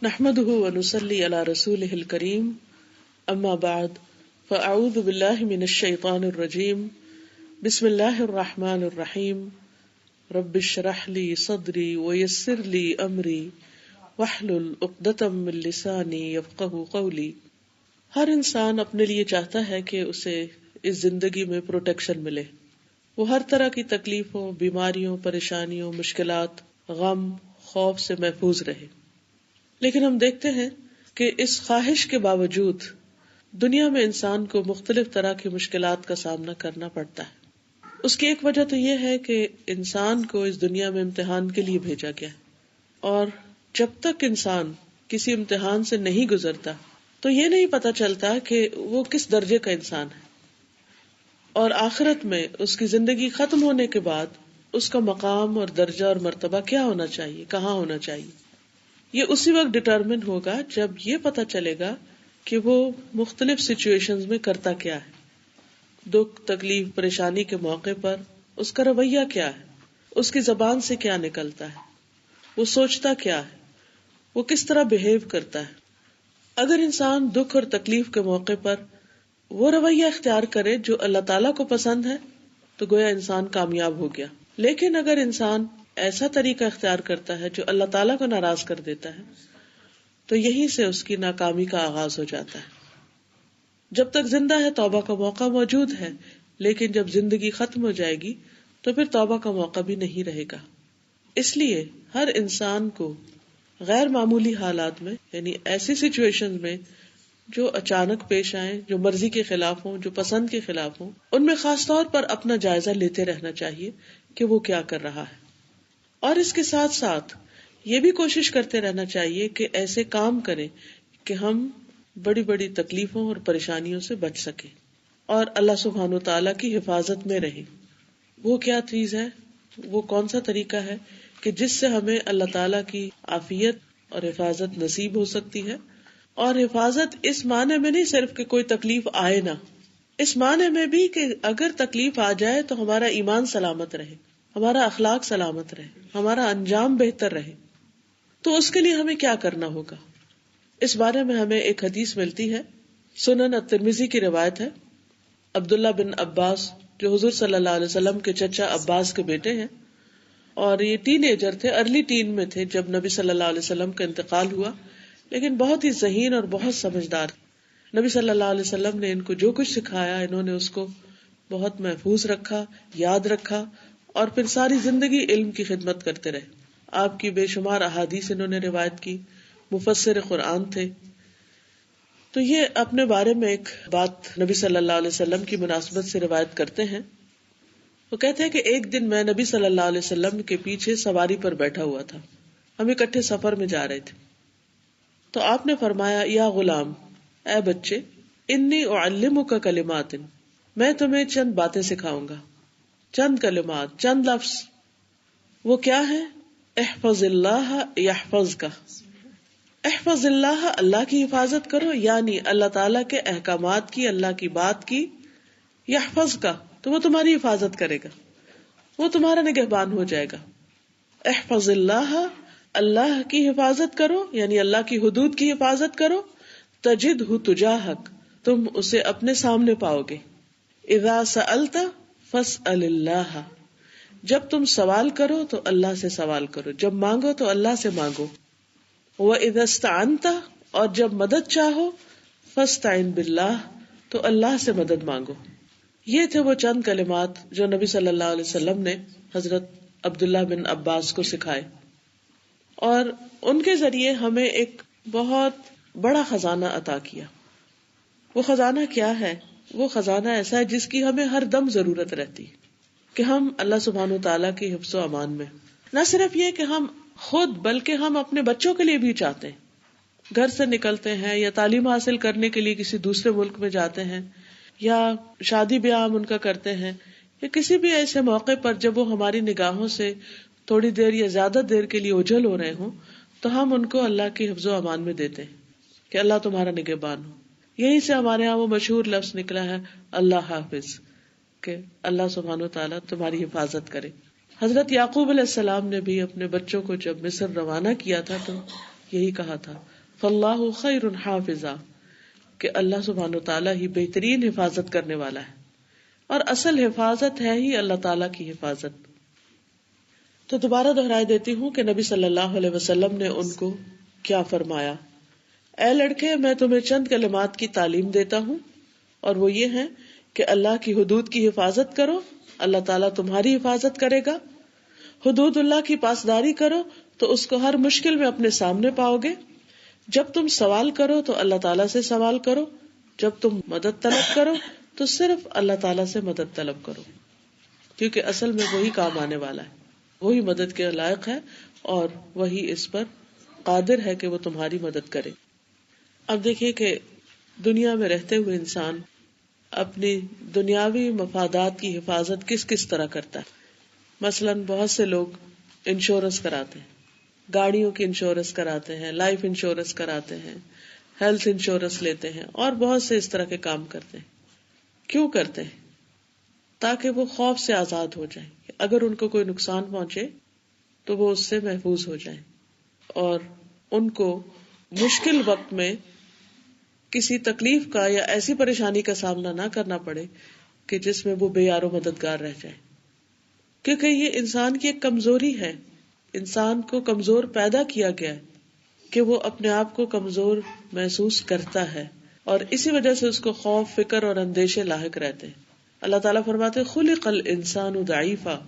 نحمده ونصلي على رسوله الكريم اما بعد فاعوذ بالله من الشيطان الرجيم بسم الله الرحمن الرحيم رب اشرح لي صدري ويسر لي امري واحلل عقدة من لساني يفقهوا قولي۔ ہر انسان اپنے لیے چاہتا ہے کہ اسے اس زندگی میں پروٹیکشن ملے، وہ ہر طرح کی تکلیفوں، بیماریوں، پریشانیوں، مشکلات، غم، خوف سے محفوظ رہے، لیکن ہم دیکھتے ہیں کہ اس خواہش کے باوجود دنیا میں انسان کو مختلف طرح کی مشکلات کا سامنا کرنا پڑتا ہے۔ اس کی ایک وجہ تو یہ ہے کہ انسان کو اس دنیا میں امتحان کے لیے بھیجا گیا ہے، اور جب تک انسان کسی امتحان سے نہیں گزرتا تو یہ نہیں پتا چلتا کہ وہ کس درجے کا انسان ہے، اور آخرت میں اس کی زندگی ختم ہونے کے بعد اس کا مقام اور درجہ اور مرتبہ کیا ہونا چاہیے، کہاں ہونا چاہیے۔ یہ اسی وقت ڈٹرمن ہوگا جب یہ پتا چلے گا کہ وہ مختلف سچویشنز میں کرتا کیا ہے، دکھ، تکلیف، پریشانی کے موقع پر اس کا رویہ کیا ہے، اس کی زبان سے کیا نکلتا ہے، وہ سوچتا کیا ہے، وہ کس طرح بہیو کرتا ہے۔ اگر انسان دکھ اور تکلیف کے موقع پر وہ رویہ اختیار کرے جو اللہ تعالیٰ کو پسند ہے تو گویا انسان کامیاب ہو گیا، لیکن اگر انسان ایسا طریقہ اختیار کرتا ہے جو اللہ تعالیٰ کو ناراض کر دیتا ہے تو یہیں سے اس کی ناکامی کا آغاز ہو جاتا ہے۔ جب تک زندہ ہے توبہ کا موقع موجود ہے، لیکن جب زندگی ختم ہو جائے گی تو پھر توبہ کا موقع بھی نہیں رہے گا۔ اس لیے ہر انسان کو غیر معمولی حالات میں، یعنی ایسی سچویشن میں جو اچانک پیش آئیں، جو مرضی کے خلاف ہوں، جو پسند کے خلاف ہوں، ان میں خاص طور پر اپنا جائزہ لیتے رہنا چاہیے کہ وہ کیا کر رہا ہے، اور اس کے ساتھ ساتھ یہ بھی کوشش کرتے رہنا چاہیے کہ ایسے کام کریں کہ ہم بڑی بڑی تکلیفوں اور پریشانیوں سے بچ سکیں اور اللہ سبحانہ وتعالیٰ کی حفاظت میں رہیں۔ وہ کیا چیز ہے، وہ کون سا طریقہ ہے کہ جس سے ہمیں اللہ تعالیٰ کی عافیت اور حفاظت نصیب ہو سکتی ہے، اور حفاظت اس معنی میں نہیں صرف کہ کوئی تکلیف آئے نہ، اس معنی میں بھی کہ اگر تکلیف آ جائے تو ہمارا ایمان سلامت رہے، ہمارا اخلاق سلامت رہے، ہمارا انجام بہتر رہے۔ تو اس کے لیے ہمیں کیا کرنا ہوگا، اس بارے میں ہمیں ایک حدیث ملتی ہے، سنن الترمذی کی روایت ہے۔ عبداللہ بن عباس جو حضور صلی اللہ علیہ وسلم کے چچا عباس کے بیٹے ہیں، اور یہ ٹین ایجر تھے، ارلی ٹین میں تھے جب نبی صلی اللہ علیہ وسلم کا انتقال ہوا، لیکن بہت ہی ذہین اور بہت سمجھدار۔ نبی صلی اللہ علیہ وسلم نے ان کو جو کچھ سکھایا انہوں نے اس کو بہت محفوظ رکھا، یاد رکھا، اور پھر ساری زندگی علم کی خدمت کرتے رہے۔ آپ کی بے شمار احادیث انہوں نے روایت کی، مفسر قرآن تھے۔ تو یہ اپنے بارے میں ایک بات نبی صلی اللہ علیہ وسلم کی مناسبت سے روایت کرتے ہیں۔ وہ کہتے ہیں کہ ایک دن میں نبی صلی اللہ علیہ وسلم کے پیچھے سواری پر بیٹھا ہوا تھا، ہم اکٹھے سفر میں جا رہے تھے، تو آپ نے فرمایا، یا غلام، اے بچے، انی اعلمک کلمات، میں تمہیں چند باتیں سکھاؤں گا، چند کلمات، چند لفظ۔ وہ کیا ہے؟ احفظ اللہ یحفظک، احفظ اللہ، اللہ کی حفاظت کرو، یعنی اللہ تعالیٰ کے احکامات کی، اللہ کی بات کی، یحفظک، تو وہ تمہاری حفاظت کرے گا، وہ تمہارا نگہبان ہو جائے گا۔ احفظ اللہ، اللہ کی حفاظت کرو، یعنی اللہ کی حدود کی حفاظت کرو، تجدہ تجاہک، تم اسے اپنے سامنے پاؤ گے۔ اذا سألت فاسأل اللہ، جب تم سوال کرو تو اللہ سے سوال کرو، جب مانگو تو اللہ سے مانگو۔ وَإِذَا اسْتَعَنْتَ، اور جب مدد چاہو، فَاسْتَعِنْ بِاللَّهِ، تو اللہ سے مدد مانگو۔ یہ تھے وہ چند کلمات جو نبی صلی اللہ علیہ وسلم نے حضرت عبداللہ بن عباس کو سکھائے، اور ان کے ذریعے ہمیں ایک بہت بڑا خزانہ عطا کیا۔ وہ خزانہ کیا ہے؟ وہ خزانہ ایسا ہے جس کی ہمیں ہر دم ضرورت رہتی ہے کہ ہم اللہ سبحانہ وتعالیٰ کی حفظ و امان میں، نہ صرف یہ کہ ہم خود بلکہ ہم اپنے بچوں کے لیے بھی چاہتے ہیں۔ گھر سے نکلتے ہیں یا تعلیم حاصل کرنے کے لیے کسی دوسرے ملک میں جاتے ہیں، یا شادی بیاہ ہم ان کا کرتے ہیں، یا کسی بھی ایسے موقع پر جب وہ ہماری نگاہوں سے تھوڑی دیر یا زیادہ دیر کے لیے اوجھل ہو رہے ہوں تو ہم ان کو اللہ کی حفظ و امان میں دیتے ہیں کہ اللہ تمہارا نگہبان ہو۔ یہیں سے ہمارے ہاں وہ مشہور لفظ نکلا ہے، اللہ حافظ، کہ اللہ سبحانہ وتعالیٰ تمہاری حفاظت کرے۔ حضرت یعقوب علیہ السلام نے بھی اپنے بچوں کو جب مصر روانہ کیا تھا تو یہی کہا تھا فاللہ خیر حافظا، کہ اللہ سبحانہ وتعالیٰ ہی بہترین حفاظت کرنے والا ہے، اور اصل حفاظت ہے ہی اللہ تعالیٰ کی حفاظت۔ تو دوبارہ دہرائے دیتی ہوں کہ نبی صلی اللہ علیہ وسلم نے ان کو کیا فرمایا، اے لڑکے میں تمہیں چند کلمات کی تعلیم دیتا ہوں، اور وہ یہ ہیں کہ اللہ کی حدود کی حفاظت کرو، اللہ تعالیٰ تمہاری حفاظت کرے گا۔ حدود اللہ کی پاسداری کرو تو اس کو ہر مشکل میں اپنے سامنے پاؤ گے۔ جب تم سوال کرو تو اللہ تعالیٰ سے سوال کرو، جب تم مدد طلب کرو تو صرف اللہ تعالیٰ سے مدد طلب کرو، کیونکہ اصل میں وہی کام آنے والا ہے، وہی مدد کے لائق ہے، اور وہی اس پر قادر ہے کہ وہ تمہاری مدد کرے۔ اب دیکھیے کہ دنیا میں رہتے ہوئے انسان اپنی دنیاوی مفادات کی حفاظت کس کس طرح کرتا ہے۔ مثلاً بہت سے لوگ انشورنس کراتے ہیں، گاڑیوں کی انشورنس کراتے ہیں، لائف انشورنس کراتے ہیں، ہیلتھ انشورنس لیتے ہیں، اور بہت سے اس طرح کے کام کرتے ہیں۔ کیوں کرتے ہیں؟ تاکہ وہ خوف سے آزاد ہو جائیں، اگر ان کو کوئی نقصان پہنچے تو وہ اس سے محفوظ ہو جائیں، اور ان کو مشکل وقت میں کسی تکلیف کا یا ایسی پریشانی کا سامنا نہ کرنا پڑے کہ جس میں وہ بے یار و مددگار رہ جائے، کیونکہ یہ انسان کی ایک کمزوری ہے۔ انسان کو کمزور پیدا کیا گیا ہے کہ وہ اپنے آپ کو کمزور محسوس کرتا ہے، اور اسی وجہ سے اس کو خوف، فکر اور اندیشے لاحق رہتے ہیں۔ اللہ تعالیٰ فرماتے خلق الانسان ضعیفا،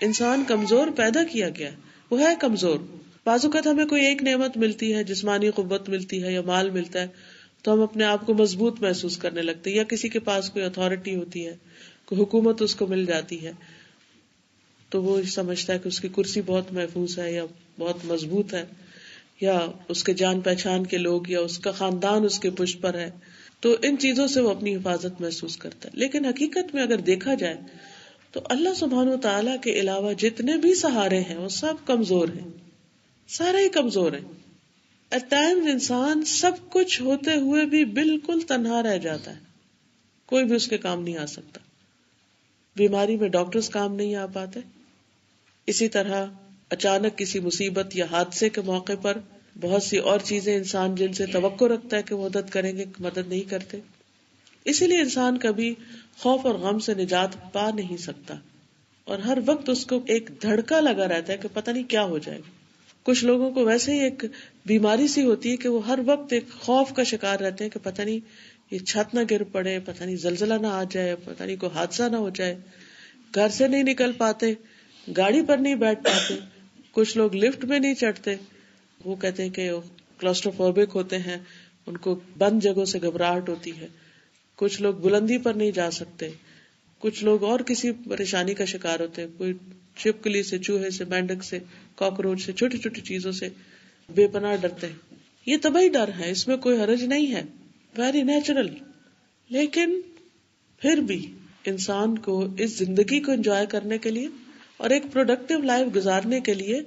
انسان کمزور پیدا کیا گیا ہے، وہ ہے کمزور۔ بعض اوقات ہمیں کوئی ایک نعمت ملتی ہے، جسمانی قوت ملتی ہے یا مال ملتا ہے، تو ہم اپنے آپ کو مضبوط محسوس کرنے لگتے ہیں، یا کسی کے پاس کوئی اتھارٹی ہوتی ہے، کوئی حکومت اس کو مل جاتی ہے، تو وہ سمجھتا ہے کہ اس کی کرسی بہت محفوظ ہے یا بہت مضبوط ہے، یا اس کے جان پہچان کے لوگ یا اس کا خاندان اس کے پشت پر ہے، تو ان چیزوں سے وہ اپنی حفاظت محسوس کرتا ہے۔ لیکن حقیقت میں اگر دیکھا جائے تو اللہ سبحانہ و تعالیٰ کے علاوہ جتنے بھی سہارے ہیں وہ سب کمزور ہیں، سارے ہی کمزور ہیں۔ ایٹ ٹائمز انسان سب کچھ ہوتے ہوئے بھی بالکل تنہا رہ جاتا ہے، کوئی بھی اس کے کام نہیں آ سکتا۔ بیماری میں ڈاکٹرز کام نہیں آ پاتے، اسی طرح اچانک کسی مصیبت یا حادثے کے موقع پر بہت سی اور چیزیں انسان جن سے توقع رکھتا ہے کہ مدد کریں گے، مدد نہیں کرتے۔ اسی لیے انسان کبھی خوف اور غم سے نجات پا نہیں سکتا، اور ہر وقت اس کو ایک دھڑکا لگا رہتا ہے کہ پتہ نہیں کیا ہو جائے گا۔ کچھ لوگوں کو ویسے ہی ایک بیماری سی ہوتی ہے کہ وہ ہر وقت ایک خوف کا شکار رہتے ہیں کہ پتہ نہیں یہ چھت نہ گر پڑے، پتہ نہیں زلزلہ نہ آ جائے، پتہ نہیں کوئی حادثہ نہ ہو جائے، گھر سے نہیں نکل پاتے، گاڑی پر نہیں بیٹھ پاتے، کچھ لوگ لفٹ میں نہیں چڑھتے، وہ کہتے ہیں کہ کلاسٹروفوبک ہوتے ہیں، ان کو بند جگہوں سے گھبراہٹ ہوتی ہے، کچھ لوگ بلندی پر نہیں جا سکتے، کچھ لوگ اور کسی پریشانی کا شکار ہوتے ہیں، کوئی چھپکلی سے، چوہے سے، مینڈک سے، کاکروچ سے، چھوٹی چھوٹی چیزوں سے بے پناہ ڈرتے ہیں۔ یہ طبعی ڈر ہے، اس میں کوئی حرج نہیں ہے، ویری نیچرل۔ لیکن پھر بھی انسان کو اس زندگی کو انجوائے کرنے کے لیے اور ایک پروڈکٹیو لائف گزارنے کے لیے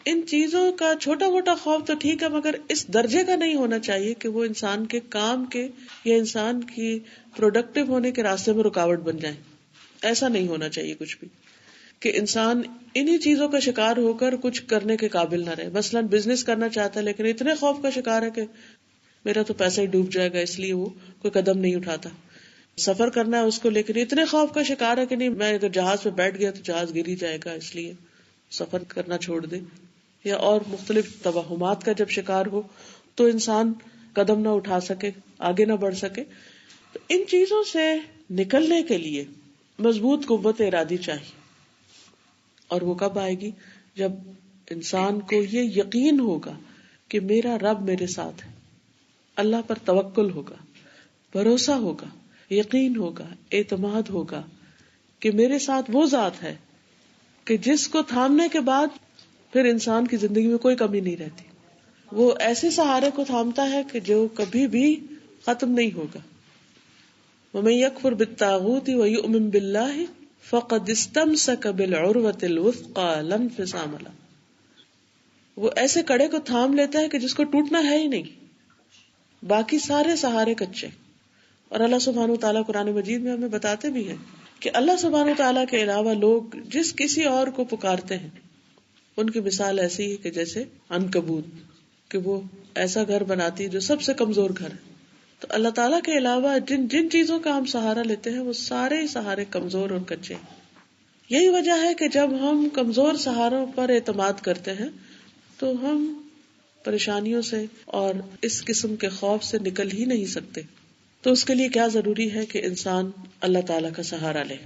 ان چیزوں کا چھوٹا موٹا خوف تو ٹھیک ہے، مگر اس درجے کا نہیں ہونا چاہیے کہ وہ انسان کے کام کے یا انسان کی پروڈکٹیو ہونے کے راستے میں رکاوٹ بن جائیں۔ ایسا نہیں ہونا چاہیے کچھ بھی کہ انسان انہی چیزوں کا شکار ہو کر کچھ کرنے کے قابل نہ رہے۔ مثلاً بزنس کرنا چاہتا ہے لیکن اتنے خوف کا شکار ہے کہ میرا تو پیسہ ہی ڈوب جائے گا، اس لیے وہ کوئی قدم نہیں اٹھاتا۔ سفر کرنا ہے اس کو، لیکن اتنے خوف کا شکار ہے کہ نہیں، میں اگر جہاز پہ بیٹھ گیا تو جہاز گر ہی جائے گا، اس لیے سفر کرنا چھوڑ دے۔ یا اور مختلف توہمات کا جب شکار ہو تو انسان قدم نہ اٹھا سکے، آگے نہ بڑھ سکے۔ تو ان چیزوں سے نکلنے کے لیے مضبوط قوت ارادی چاہیے، اور وہ کب آئے گی؟ جب انسان کو یہ یقین ہوگا کہ میرا رب میرے ساتھ ہے، اللہ پر توکل ہوگا، بھروسہ ہوگا، یقین ہوگا، اعتماد ہوگا کہ میرے ساتھ وہ ذات ہے کہ جس کو تھامنے کے بعد پھر انسان کی زندگی میں کوئی کمی نہیں رہتی۔ وہ ایسے سہارے کو تھامتا ہے کہ جو کبھی بھی ختم نہیں ہوگا۔ وَمَن يَكْفُرْ بِالطَّاغُوتِ وَيُؤْمِن بِاللَّهِ فَقَدِ اسْتَمْسَكَ بِالْعُرْوَةِ الْوُثْقَى لَا انفصام لَهَا، وہ ایسے کڑے کو تھام لیتا ہے کہ جس کو ٹوٹنا ہے ہی نہیں، باقی سارے سہارے کچے۔ اور اللہ سبحانہ وتعالیٰ قرآن مجید میں ہمیں بتاتے بھی ہیں کہ اللہ سبحانہ وتعالیٰ کے علاوہ لوگ جس کسی اور کو پکارتے ہیں ان کی مثال ایسی ہے کہ جیسے عنکبوت، کہ وہ ایسا گھر بناتی ہے جو سب سے کمزور گھر ہے. تو اللہ تعالیٰ کے علاوہ جن جن چیزوں کا ہم سہارا لیتے ہیں وہ سارے ہی سہارے کمزور اور کچے ہیں. یہی وجہ ہے کہ جب ہم کمزور سہاروں پر اعتماد کرتے ہیں تو ہم پریشانیوں سے اور اس قسم کے خوف سے نکل ہی نہیں سکتے. تو اس کے لیے کیا ضروری ہے کہ انسان اللہ تعالیٰ کا سہارا لے.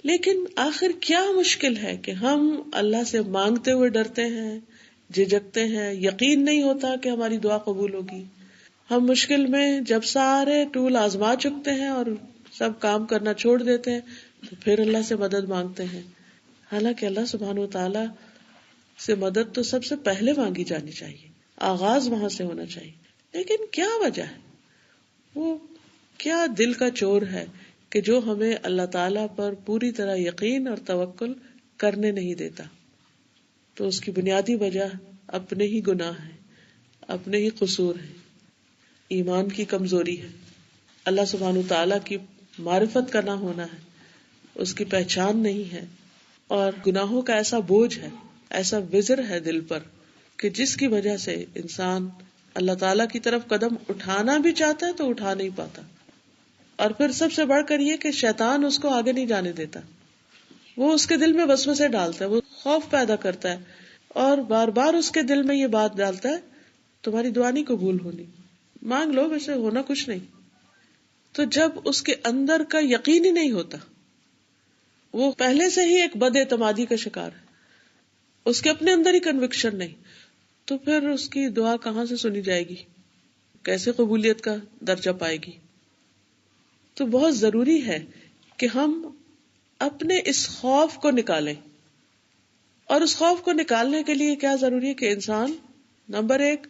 لیکن آخر کیا مشکل ہے کہ ہم اللہ سے مانگتے ہوئے ڈرتے ہیں، جھجکتے ہیں، یقین نہیں ہوتا کہ ہماری دعا قبول ہوگی. ہم مشکل میں جب سارے ٹول آزما چکتے ہیں اور سب کام کرنا چھوڑ دیتے ہیں تو پھر اللہ سے مدد مانگتے ہیں. حالانکہ اللہ سبحانہ و تعالیٰ سے مدد تو سب سے پہلے مانگی جانی چاہیے، آغاز وہاں سے ہونا چاہیے. لیکن کیا وجہ ہے، وہ کیا دل کا چور ہے کہ جو ہمیں اللہ تعالیٰ پر پوری طرح یقین اور توکل کرنے نہیں دیتا؟ تو اس کی بنیادی وجہ اپنے ہی گناہ ہے، اپنے ہی قصور ہے، ایمان کی کمزوری ہے، اللہ سبحانہ و تعالیٰ کی معرفت کا نہ ہونا ہے، اس کی پہچان نہیں ہے، اور گناہوں کا ایسا بوجھ ہے، ایسا وزر ہے دل پر کہ جس کی وجہ سے انسان اللہ تعالیٰ کی طرف قدم اٹھانا بھی چاہتا ہے تو اٹھا نہیں پاتا. اور پھر سب سے بڑھ کر یہ کہ شیطان اس کو آگے نہیں جانے دیتا، وہ اس کے دل میں وسوسے ڈالتا ہے، وہ خوف پیدا کرتا ہے اور بار بار اس کے دل میں یہ بات ڈالتا ہے تمہاری دعا نہیں قبول ہونی، مانگ لو ویسے ہونا کچھ نہیں. تو جب اس کے اندر کا یقین ہی نہیں ہوتا، وہ پہلے سے ہی ایک بد اعتمادی کا شکار ہے، اس کے اپنے اندر ہی کنوکشن نہیں، تو پھر اس کی دعا کہاں سے سنی جائے گی، کیسے قبولیت کا درجہ پائے گی؟ تو بہت ضروری ہے کہ ہم اپنے اس خوف کو نکالیں. اور اس خوف کو نکالنے کے لیے کیا ضروری ہے کہ انسان نمبر 1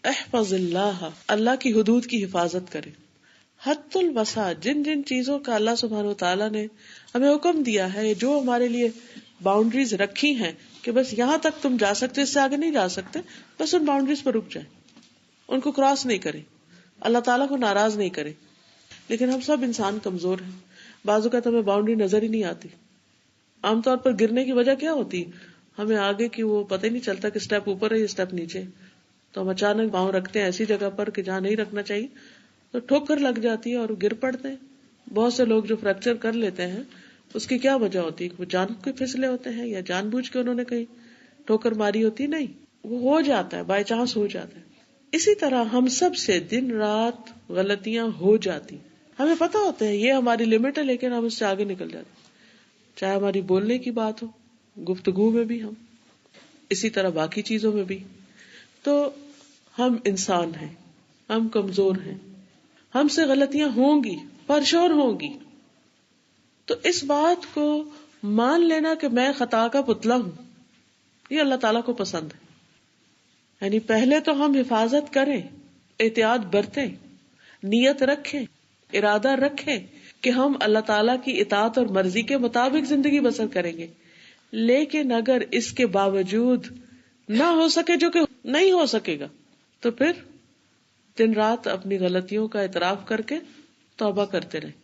احفظ اللہ، اللہ کی حدود کی حفاظت کرے. حد الوسع، جن جن چیزوں کا اللہ سبحانہ و تعالیٰ نے ہمیں حکم دیا ہے، جو ہمارے لیے باؤنڈریز رکھی ہیں کہ بس یہاں تک تم جا سکتے، اس سے آگے نہیں جا سکتے، بس ان باؤنڈریز پر رک جائیں، ان کو کراس نہیں کریں، اللہ تعالیٰ کو ناراض نہیں کریں. لیکن ہم سب انسان کمزور ہیں، بعض اوقات ہمیں باؤنڈری نظر ہی نہیں آتی. عام طور پر گرنے کی وجہ کیا ہوتی، ہمیں آگے کی وہ پتہ ہی نہیں چلتا کہ سٹیپ اوپر ہے یا سٹیپ نیچے، تو ہم اچانک پاؤں رکھتے ہیں ایسی جگہ پر کہ جہاں نہیں رکھنا چاہیے، تو ٹھوکر لگ جاتی ہے اور گر پڑتے ہیں. بہت سے لوگ جو فریکچر کر لیتے ہیں اس کی کیا وجہ ہوتی ہے، وہ جان کے پھسلے ہوتے ہیں یا جان بوجھ کے انہوں نے کہیں ٹھوکر ماری ہوتی؟ نہیں، وہ ہو جاتا ہے، بائی چانس ہو جاتا ہے. اسی طرح ہم سب سے دن رات غلطیاں ہو جاتی، ہمیں پتا ہوتا ہے یہ ہماری لمٹ ہے، لیکن ہم اس سے آگے نکل جاتے ہیں. چاہے ہماری بولنے کی بات ہو، گفتگو میں بھی ہم، اسی طرح باقی چیزوں میں بھی. تو ہم انسان ہیں، ہم کمزور ہیں، ہم سے غلطیاں ہوں گی، پرشور ہوں گی. تو اس بات کو مان لینا کہ میں خطا کا پتلا ہوں، یہ اللہ تعالیٰ کو پسند ہے. یعنی پہلے تو ہم حفاظت کریں، احتیاط برتیں، نیت رکھیں، ارادہ رکھیں کہ ہم اللہ تعالیٰ کی اطاعت اور مرضی کے مطابق زندگی بسر کریں گے. لیکن اگر اس کے باوجود نہ ہو سکے، جو کہ نہیں ہو سکے گا، تو پھر دن رات اپنی غلطیوں کا اعتراف کر کے توبہ کرتے رہیں.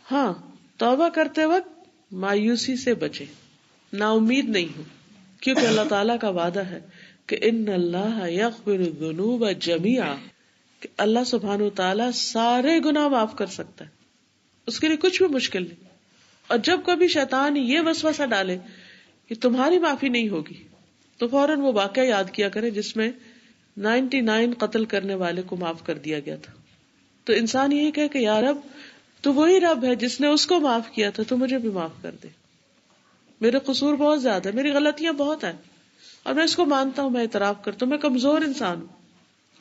ہاں، توبہ کرتے وقت مایوسی سے بچے، نا امید نہیں ہو، کیونکہ اللہ تعالیٰ کا وعدہ ہے کہ ان اللہ یغفر الذنوب جميعا، کہ اللہ سبحانہ و تعالیٰ سارے گناہ معاف کر سکتا ہے، اس کے لیے کچھ بھی مشکل نہیں. اور جب کبھی شیطان یہ وسوسہ ڈالے کہ تمہاری معافی نہیں ہوگی، تو فوراً وہ واقعہ یاد کیا کرے جس میں 99 قتل کرنے والے کو معاف کر دیا گیا تھا. تو انسان یہی کہے کہ یا رب، تو وہی رب ہے جس نے اس کو معاف کیا تھا، تو مجھے بھی معاف کر دے. میرے قصور بہت زیادہ ہے، میری غلطیاں بہت ہیں، اور میں اس کو مانتا ہوں، میں اعتراف کرتا ہوں، میں کمزور انسان ہوں،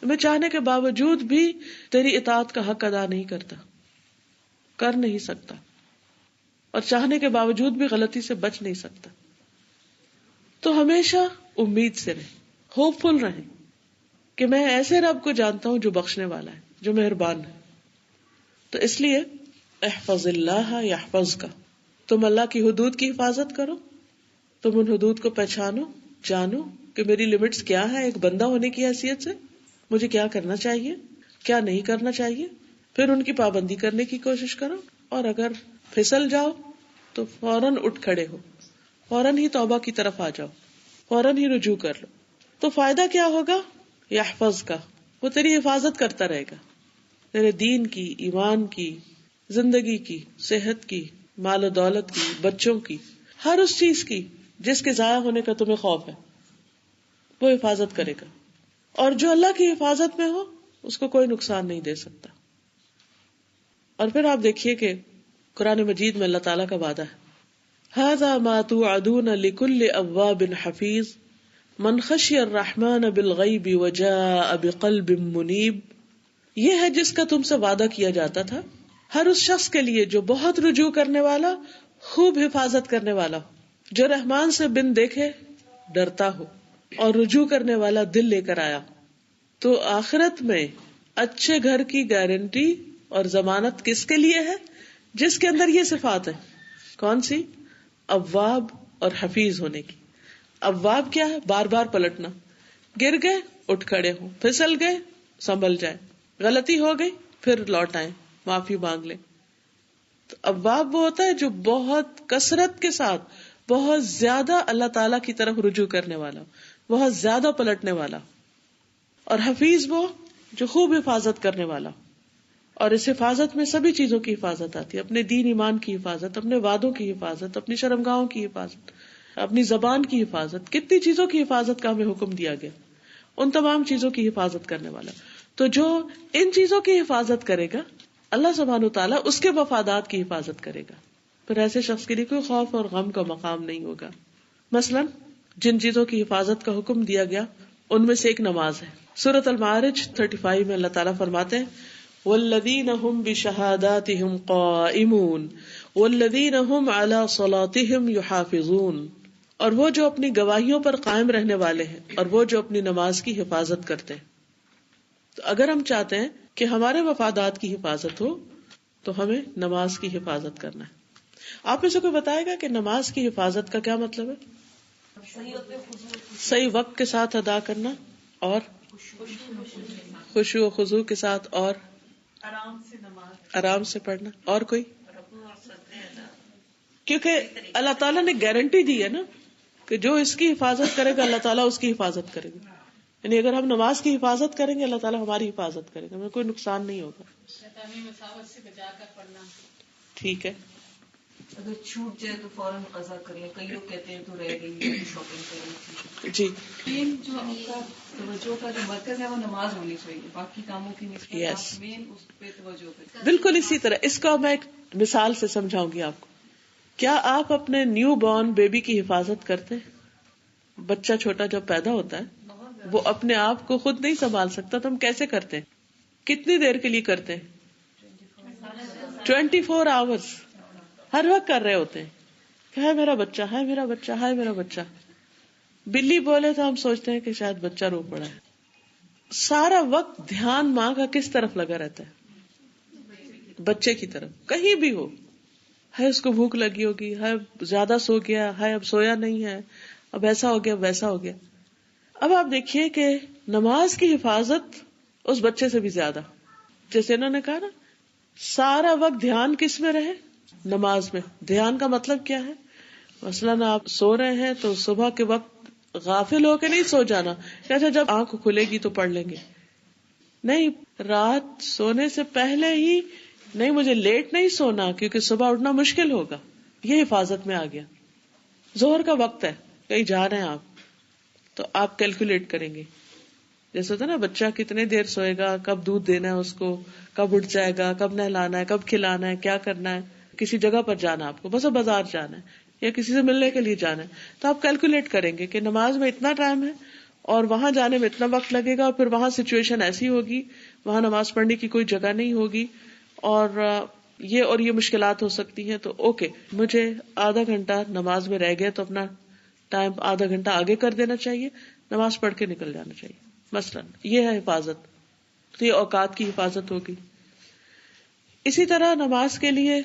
میں چاہنے کے باوجود بھی تیری اطاعت کا حق ادا نہیں کرتا، کر نہیں سکتا، اور چاہنے کے باوجود بھی غلطی سے بچ نہیں سکتا. تو ہمیشہ امید سے رہیں، ہوپ فل رہیں کہ میں ایسے رب کو جانتا ہوں جو بخشنے والا ہے، جو مہربان ہے. تو اس لیے احفظ اللہ یحفظ کا، تم اللہ کی حدود کی حفاظت کرو، تم ان حدود کو پہچانو، جانو کہ میری لمٹس کیا ہے، ایک بندہ ہونے کی حیثیت سے مجھے کیا کرنا چاہیے، کیا نہیں کرنا چاہیے، پھر ان کی پابندی کرنے کی کوشش کرو. اور اگر پھسل جاؤ تو فوراً اٹھ کھڑے ہو، فوراً ہی توبہ کی طرف آ جاؤ، فوراً ہی رجوع کر لو. تو فائدہ کیا ہوگا یحفظ کا، وہ تیری حفاظت کرتا رہے گا، تیرے دین کی، ایمان کی، زندگی کی، صحت کی، مال و دولت کی، بچوں کی، ہر اس چیز کی جس کے ضائع ہونے کا تمہیں خوف ہے، وہ حفاظت کرے گا. اور جو اللہ کی حفاظت میں ہو اس کو کوئی نقصان نہیں دے سکتا. اور پھر آپ دیکھیے کہ قرآن مجید میں اللہ تعالیٰ کا وعدہ ہے، هذا ما توعدون لكل اواب حفیظ من خشی الرحمن بالغیب وجاء بقلب منیب. یہ ہے جس کا تم سے وعدہ کیا جاتا تھا ہر اس شخص کے لیے جو بہت رجوع کرنے والا، خوب حفاظت کرنے والا ہو، جو رحمان سے بن دیکھے ڈرتا ہو اور رجوع کرنے والا دل لے کر آیا. تو آخرت میں اچھے گھر کی گارنٹی اور ضمانت کس کے لیے ہے؟ جس کے اندر یہ صفات ہیں. کون سی؟ اواب اور حفیظ ہونے کی. اواب کیا ہے؟ بار بار پلٹنا، گر گئے اٹھ کھڑے ہوں، پھسل گئے سنبھل جائیں، غلطی ہو گئی پھر لوٹ آئیں، معافی مانگ لیں. تو اواب وہ ہوتا ہے جو بہت کثرت کے ساتھ بہت زیادہ اللہ تعالی کی طرف رجوع کرنے والا، بہت زیادہ پلٹنے والا. اور حفیظ وہ جو خوب حفاظت کرنے والا. اور اس حفاظت میں سبھی چیزوں کی حفاظت آتی ہے، اپنے دین ایمان کی حفاظت، اپنے وعدوں کی حفاظت، اپنی شرمگاہوں کی حفاظت، اپنی زبان کی حفاظت. کتنی چیزوں کی حفاظت کا ہمیں حکم دیا گیا، ان تمام چیزوں کی حفاظت کرنے والا. تو جو ان چیزوں کی حفاظت کرے گا اللہ سبحانہ وتعالیٰ اس کے مفادات کی حفاظت کرے گا. پھر ایسے شخص کے لیے کوئی خوف اور غم کا مقام نہیں ہوگا. مثلا جن چیزوں کی حفاظت کا حکم دیا گیا ان میں سے ایک نماز ہے. سورۃ المعارج 35 میں اللہ تعالیٰ فرماتے ہیں والذین هم بشہاداتہم قائمون والذین هم علی صلاتہم یحافظون. اور وہ جو اپنی گواہیوں پر قائم رہنے والے ہیں اور وہ جو اپنی نماز کی حفاظت کرتے ہیں. تو اگر ہم چاہتے ہیں کہ ہمارے مفادات کی حفاظت ہو تو ہمیں نماز کی حفاظت کرنا ہے. آپ میں سے کوئی بتائے گا کہ نماز کی حفاظت کا کیا مطلب ہے؟ صحیح وقت کے ساتھ ادا کرنا، اور خشوع و خضوع کے ساتھ، اور آرام سے پڑھنا. اور کوئی؟ کیونکہ اللہ تعالیٰ نے گارنٹی دی ہے نا کہ جو اس کی حفاظت کرے گا اللہ تعالیٰ اس کی حفاظت کرے گا. یعنی اگر ہم نماز کی حفاظت کریں گے اللہ تعالیٰ ہماری حفاظت کرے گا، ہمیں کوئی نقصان نہیں ہوگا. ٹھیک ہے. اگر چھوٹ جائے تو فوراً قضا کر لیں. کئی لوگ کہتے ہیں تو رہ گئی شاپنگ کریں. جی، مین جو آپ کا توجہ کا جو مرکز ہے وہ نماز ہونی چاہیے، باقی کاموں کی نسبت آپ مین اس پہ توجہ کریں. بالکل اسی طرح اس کا میں ایک مثال سے سمجھاؤں گی آپ کو. کیا آپ اپنے نیو بورن بیبی کی حفاظت کرتے ہیں؟ بچہ چھوٹا جب پیدا ہوتا ہے وہ اپنے آپ کو خود نہیں سنبھال سکتا، تو ہم کیسے کرتے ہیں؟ کتنی دیر کے لیے کرتے ہیں؟ 24 آورز ہر وقت کر رہے ہوتے ہیں کہ ہے میرا بچہ، ہے میرا بچہ، ہے میرا بچہ. بلی بولے تو ہم سوچتے ہیں کہ شاید بچہ رو پڑا ہے. سارا وقت دھیان ماں کا کس طرف لگا رہتا ہے؟ بچے کی طرف. کہیں بھی ہو، ہے اس کو بھوک لگی ہوگی، ہے زیادہ سو گیا، ہے اب سویا نہیں ہے، اب ایسا ہو گیا ویسا ہو گیا. اب آپ دیکھیے کہ نماز کی حفاظت اس بچے سے بھی زیادہ، جیسے انہوں نے کہا نا سارا وقت دھیان کس میں رہے؟ نماز میں. دھیان کا مطلب کیا ہے؟ مثلاً آپ سو رہے ہیں تو صبح کے وقت غافل ہو کے نہیں سو جانا کہ اچھا جب آنکھ کھلے گی تو پڑھ لیں گے. نہیں، رات سونے سے پہلے ہی نہیں، مجھے لیٹ نہیں سونا کیونکہ صبح اٹھنا مشکل ہوگا. یہ حفاظت میں آ گیا. ظہر کا وقت ہے، کہیں جا رہے ہیں آپ تو آپ کیلکولیٹ کریں گے. جیسے ہوتا نا بچہ کتنے دیر سوئے گا، کب دودھ دینا ہے اس کو، کب اٹھ جائے گا، کب نہلانا ہے، کب کھلانا ہے، کیا کرنا ہے. کسی جگہ پر جانا آپ کو، بس بازار جانا ہے یا کسی سے ملنے کے لیے جانا ہے، تو آپ کیلکولیٹ کریں گے کہ نماز میں اتنا ٹائم ہے اور وہاں جانے میں اتنا وقت لگے گا، اور پھر وہاں سچویشن ایسی ہوگی، وہاں نماز پڑھنے کی کوئی جگہ نہیں ہوگی، اور یہ مشکلات ہو سکتی ہیں. تو اوکے، مجھے آدھا گھنٹہ نماز میں رہ گیا تو اپنا ٹائم آدھا گھنٹہ آگے کر دینا چاہیے، نماز پڑھ کے نکل جانا چاہیے. مثلا یہ ہے حفاظت. تو یہ اوقات کی حفاظت ہوگی. اسی طرح نماز کے لیے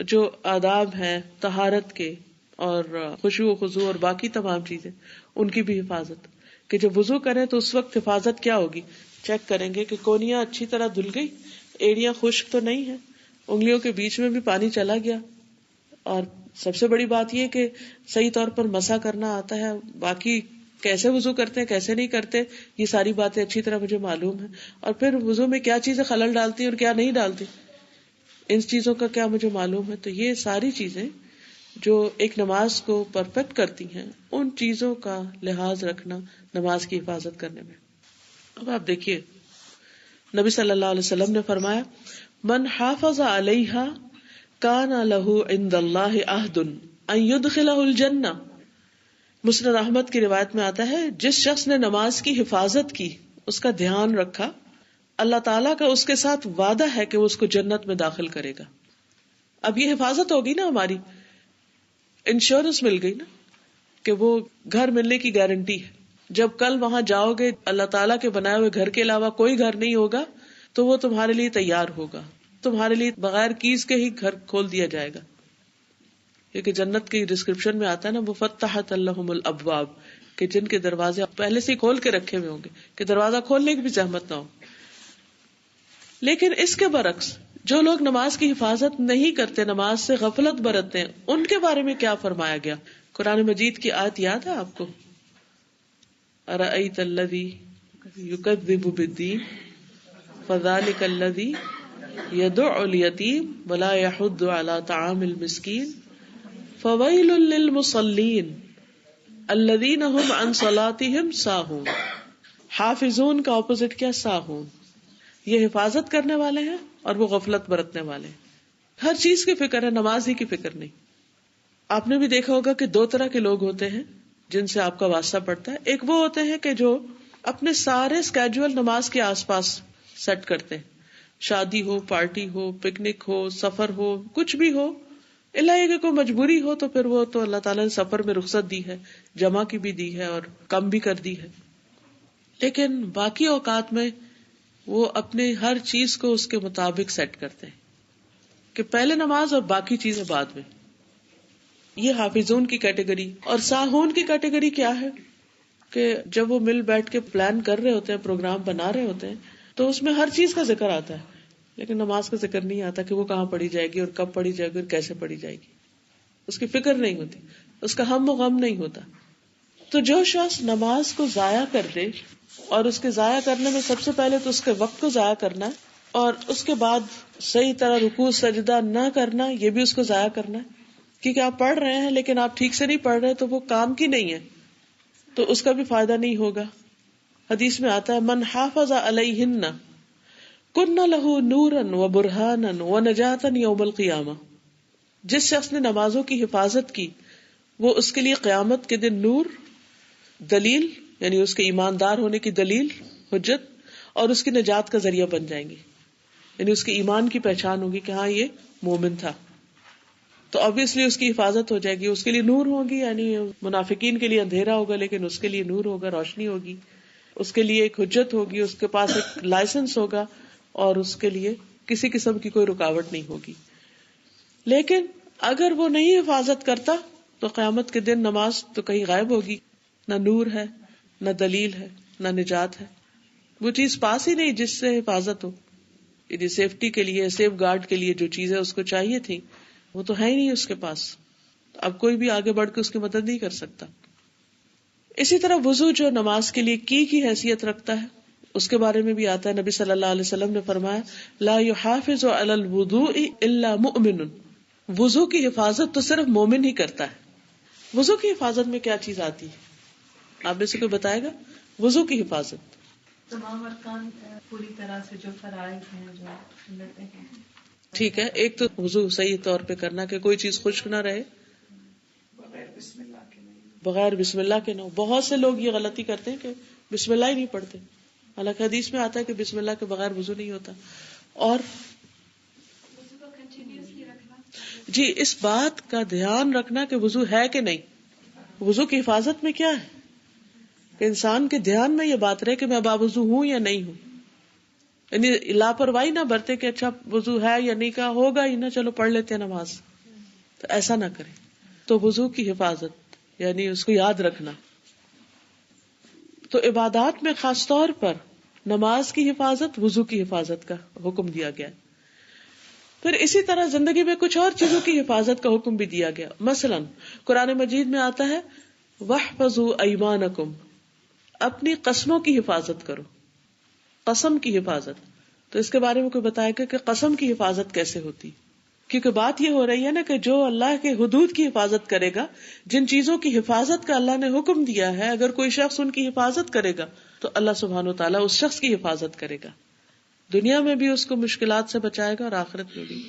جو آداب ہیں طہارت کے اور خشوع و خضوع اور باقی تمام چیزیں، ان کی بھی حفاظت. کہ جب وضو کریں تو اس وقت حفاظت کیا ہوگی؟ چیک کریں گے کہ کونیاں اچھی طرح دھل گئی، ایڑیاں خشک تو نہیں ہے، انگلیوں کے بیچ میں بھی پانی چلا گیا. اور سب سے بڑی بات یہ کہ صحیح طور پر مسح کرنا آتا ہے. باقی کیسے وضو کرتے ہیں کیسے نہیں کرتے، یہ ساری باتیں اچھی طرح مجھے معلوم ہیں، اور پھر وضو میں کیا چیزیں خلل ڈالتی ہیں اور کیا نہیں ڈالتی، ان چیزوں کا کیا مجھے معلوم ہے. تو یہ ساری چیزیں جو ایک نماز کو پرفیکٹ کرتی ہیں، ان چیزوں کا لحاظ رکھنا نماز کی حفاظت کرنے میں. اب آپ دیکھیے نبی صلی اللہ علیہ وسلم نے فرمایا من حافظ علیہا کان لہ عند اللہ عہد ان یدخلہ الجنہ. مسند احمد کی روایت میں آتا ہے جس شخص نے نماز کی حفاظت کی، اس کا دھیان رکھا، اللہ تعالیٰ کا اس کے ساتھ وعدہ ہے کہ وہ اس کو جنت میں داخل کرے گا. اب یہ حفاظت ہوگی نا، ہماری انشورنس مل گئی نا کہ وہ گھر ملنے کی گارنٹی ہے. جب کل وہاں جاؤ گے اللہ تعالیٰ کے بنائے ہوئے گھر کے علاوہ کوئی گھر نہیں ہوگا تو وہ تمہارے لیے تیار ہوگا، تمہارے لیے بغیر کیز کے ہی گھر کھول دیا جائے گا. کیونکہ جنت کی ڈسکرپشن میں آتا ہے نا مفتحت لہم الابواب، کہ جن کے دروازے پہلے سے کھول کے رکھے ہوئے ہوں گے کہ دروازہ کھولنے کی بھی زحمت نہ ہو. لیکن اس کے برعکس جو لوگ نماز کی حفاظت نہیں کرتے، نماز سے غفلت برتتے ہیں، ان کے بارے میں کیا فرمایا گیا؟ قرآن مجید کی آیت یاد ہے آپ کو؟ ارأیت الذی یکذب بالدین فذلک الذی یدع الیتیم ولا یحض علی طعام المسکین فویل للمصلین الذین هم عن صلاتهم ساہون. حافظون کا اپوزٹ کیا؟ ساہون. یہ حفاظت کرنے والے ہیں اور وہ غفلت برتنے والے ہیں. ہر چیز کی فکر ہے، نماز ہی کی فکر نہیں. آپ نے بھی دیکھا ہوگا کہ دو طرح کے لوگ ہوتے ہیں جن سے آپ کا واسطہ پڑتا ہے. ایک وہ ہوتے ہیں کہ جو اپنے سارے اسکیجول نماز کے آس پاس سیٹ کرتے ہیں، شادی ہو، پارٹی ہو، پکنک ہو، سفر ہو، کچھ بھی ہو، اللہ یہ کہ کوئی مجبوری ہو تو پھر وہ تو اللہ تعالیٰ نے سفر میں رخصت دی ہے، جمع کی بھی دی ہے اور کم بھی کر دی ہے. لیکن باقی اوقات میں وہ اپنے ہر چیز کو اس کے مطابق سیٹ کرتے ہیں کہ پہلے نماز اور باقی چیزیں بعد میں. یہ حافظون کی کیٹیگری. اور ساہون کی کیٹیگری کیا ہے کہ جب وہ مل بیٹھ کے پلان کر رہے ہوتے ہیں، پروگرام بنا رہے ہوتے ہیں، تو اس میں ہر چیز کا ذکر آتا ہے لیکن نماز کا ذکر نہیں آتا کہ وہ کہاں پڑھی جائے گی اور کب پڑھی جائے گی اور کیسے پڑھی جائے گی. اس کی فکر نہیں ہوتی، اس کا ہم و غم نہیں ہوتا. تو جو شخص نماز کو ضائع کر دے، اور اس کے ضائع کرنے میں سب سے پہلے تو اس کے وقت کو ضائع کرنا ہے، اور اس کے بعد صحیح طرح رکوع سجدہ نہ کرنا، یہ بھی اس کو ضائع کرنا ہے. کیونکہ آپ پڑھ رہے ہیں لیکن آپ ٹھیک سے نہیں پڑھ رہے تو وہ کام کی نہیں ہے، تو اس کا بھی فائدہ نہیں ہوگا. حدیث میں آتا ہے من حافظ علیہن کن لہ نورا و برہانا و نجاتا یوم القیامہ. جس شخص نے نمازوں کی حفاظت کی وہ اس کے لیے قیامت کے دن نور، دلیل یعنی اس کے ایماندار ہونے کی دلیل، حجت، اور اس کی نجات کا ذریعہ بن جائیں گے. یعنی اس کے ایمان کی پہچان ہوگی کہ ہاں یہ مومن تھا، تو obviously اس کی حفاظت ہو جائے گی. اس کے لیے نور ہوگی، یعنی منافقین کے لیے اندھیرا ہوگا لیکن اس کے لیے نور ہوگا، روشنی ہوگی. اس کے لیے ایک حجت ہوگی، اس کے پاس ایک لائسنس ہوگا اور اس کے لیے کسی قسم کی کوئی رکاوٹ نہیں ہوگی. لیکن اگر وہ نہیں حفاظت کرتا تو قیامت کے دن نماز تو کہیں غائب ہوگی، نہ نور ہے، نہ دلیل ہے، نہ نجات ہے. وہ چیز پاس ہی نہیں جس سے حفاظت ہو. یعنی سیفٹی کے لیے، سیف گارڈ کے لیے جو چیزیں اس کو چاہیے تھی وہ تو ہے ہی نہیں اس کے پاس. اب کوئی بھی آگے بڑھ کے اس کی مدد نہیں کر سکتا. اسی طرح وضو جو نماز کے لیے کی حیثیت رکھتا ہے، اس کے بارے میں بھی آتا ہے. نبی صلی اللہ علیہ وسلم نے فرمایا لا يحافظ على الوضوء الا مؤمن. وضو کی حفاظت تو صرف مومن ہی کرتا ہے. وضو کی حفاظت میں کیا چیز آتی ہے؟ آپ میں سے کوئی بتائے گا؟ وضو کی حفاظت تمام ارکان پوری طرح سے جو فرائض ہیں جو سنتیں ہیں. ٹھیک ہے، ایک تو وضو صحیح طور پہ کرنا کہ کوئی چیز خشک نہ رہے، بغیر بسم اللہ کے نہ ہو. بہت سے لوگ یہ غلطی کرتے ہیں کہ بسم اللہ ہی نہیں پڑھتے، حالانکہ حدیث میں آتا ہے کہ بسم اللہ کے بغیر وضو نہیں ہوتا. اور جی اس بات کا دھیان رکھنا کہ وضو ہے کہ نہیں. وضو کی حفاظت میں کیا ہے کہ انسان کے دھیان میں یہ بات رہے کہ میں باوضو ہوں یا نہیں ہوں. یعنی لاپرواہی نہ برتے کہ اچھا وضو ہے یا نہیں، کا ہوگا ہی نہ، چلو پڑھ لیتے ہیں نماز. تو ایسا نہ کریں. تو وضو کی حفاظت یعنی اس کو یاد رکھنا. تو عبادات میں خاص طور پر نماز کی حفاظت، وضو کی حفاظت کا حکم دیا گیا. پھر اسی طرح زندگی میں کچھ اور چیزوں کی حفاظت کا حکم بھی دیا گیا. مثلا قرآن مجید میں آتا ہے وَاحْفَظُوا أَيْمَانَكُمْ اپنی قسموں کی حفاظت کرو. قسم کی حفاظت. تو اس کے بارے میں کوئی بتائے گا کہ قسم کی حفاظت کیسے ہوتی؟ کیونکہ بات یہ ہو رہی ہے نا کہ جو اللہ کے حدود کی حفاظت کرے گا، جن چیزوں کی حفاظت کا اللہ نے حکم دیا ہے، اگر کوئی شخص ان کی حفاظت کرے گا تو اللہ سبحانہ و تعالیٰ اس شخص کی حفاظت کرے گا. دنیا میں بھی اس کو مشکلات سے بچائے گا اور آخرت میں بھی.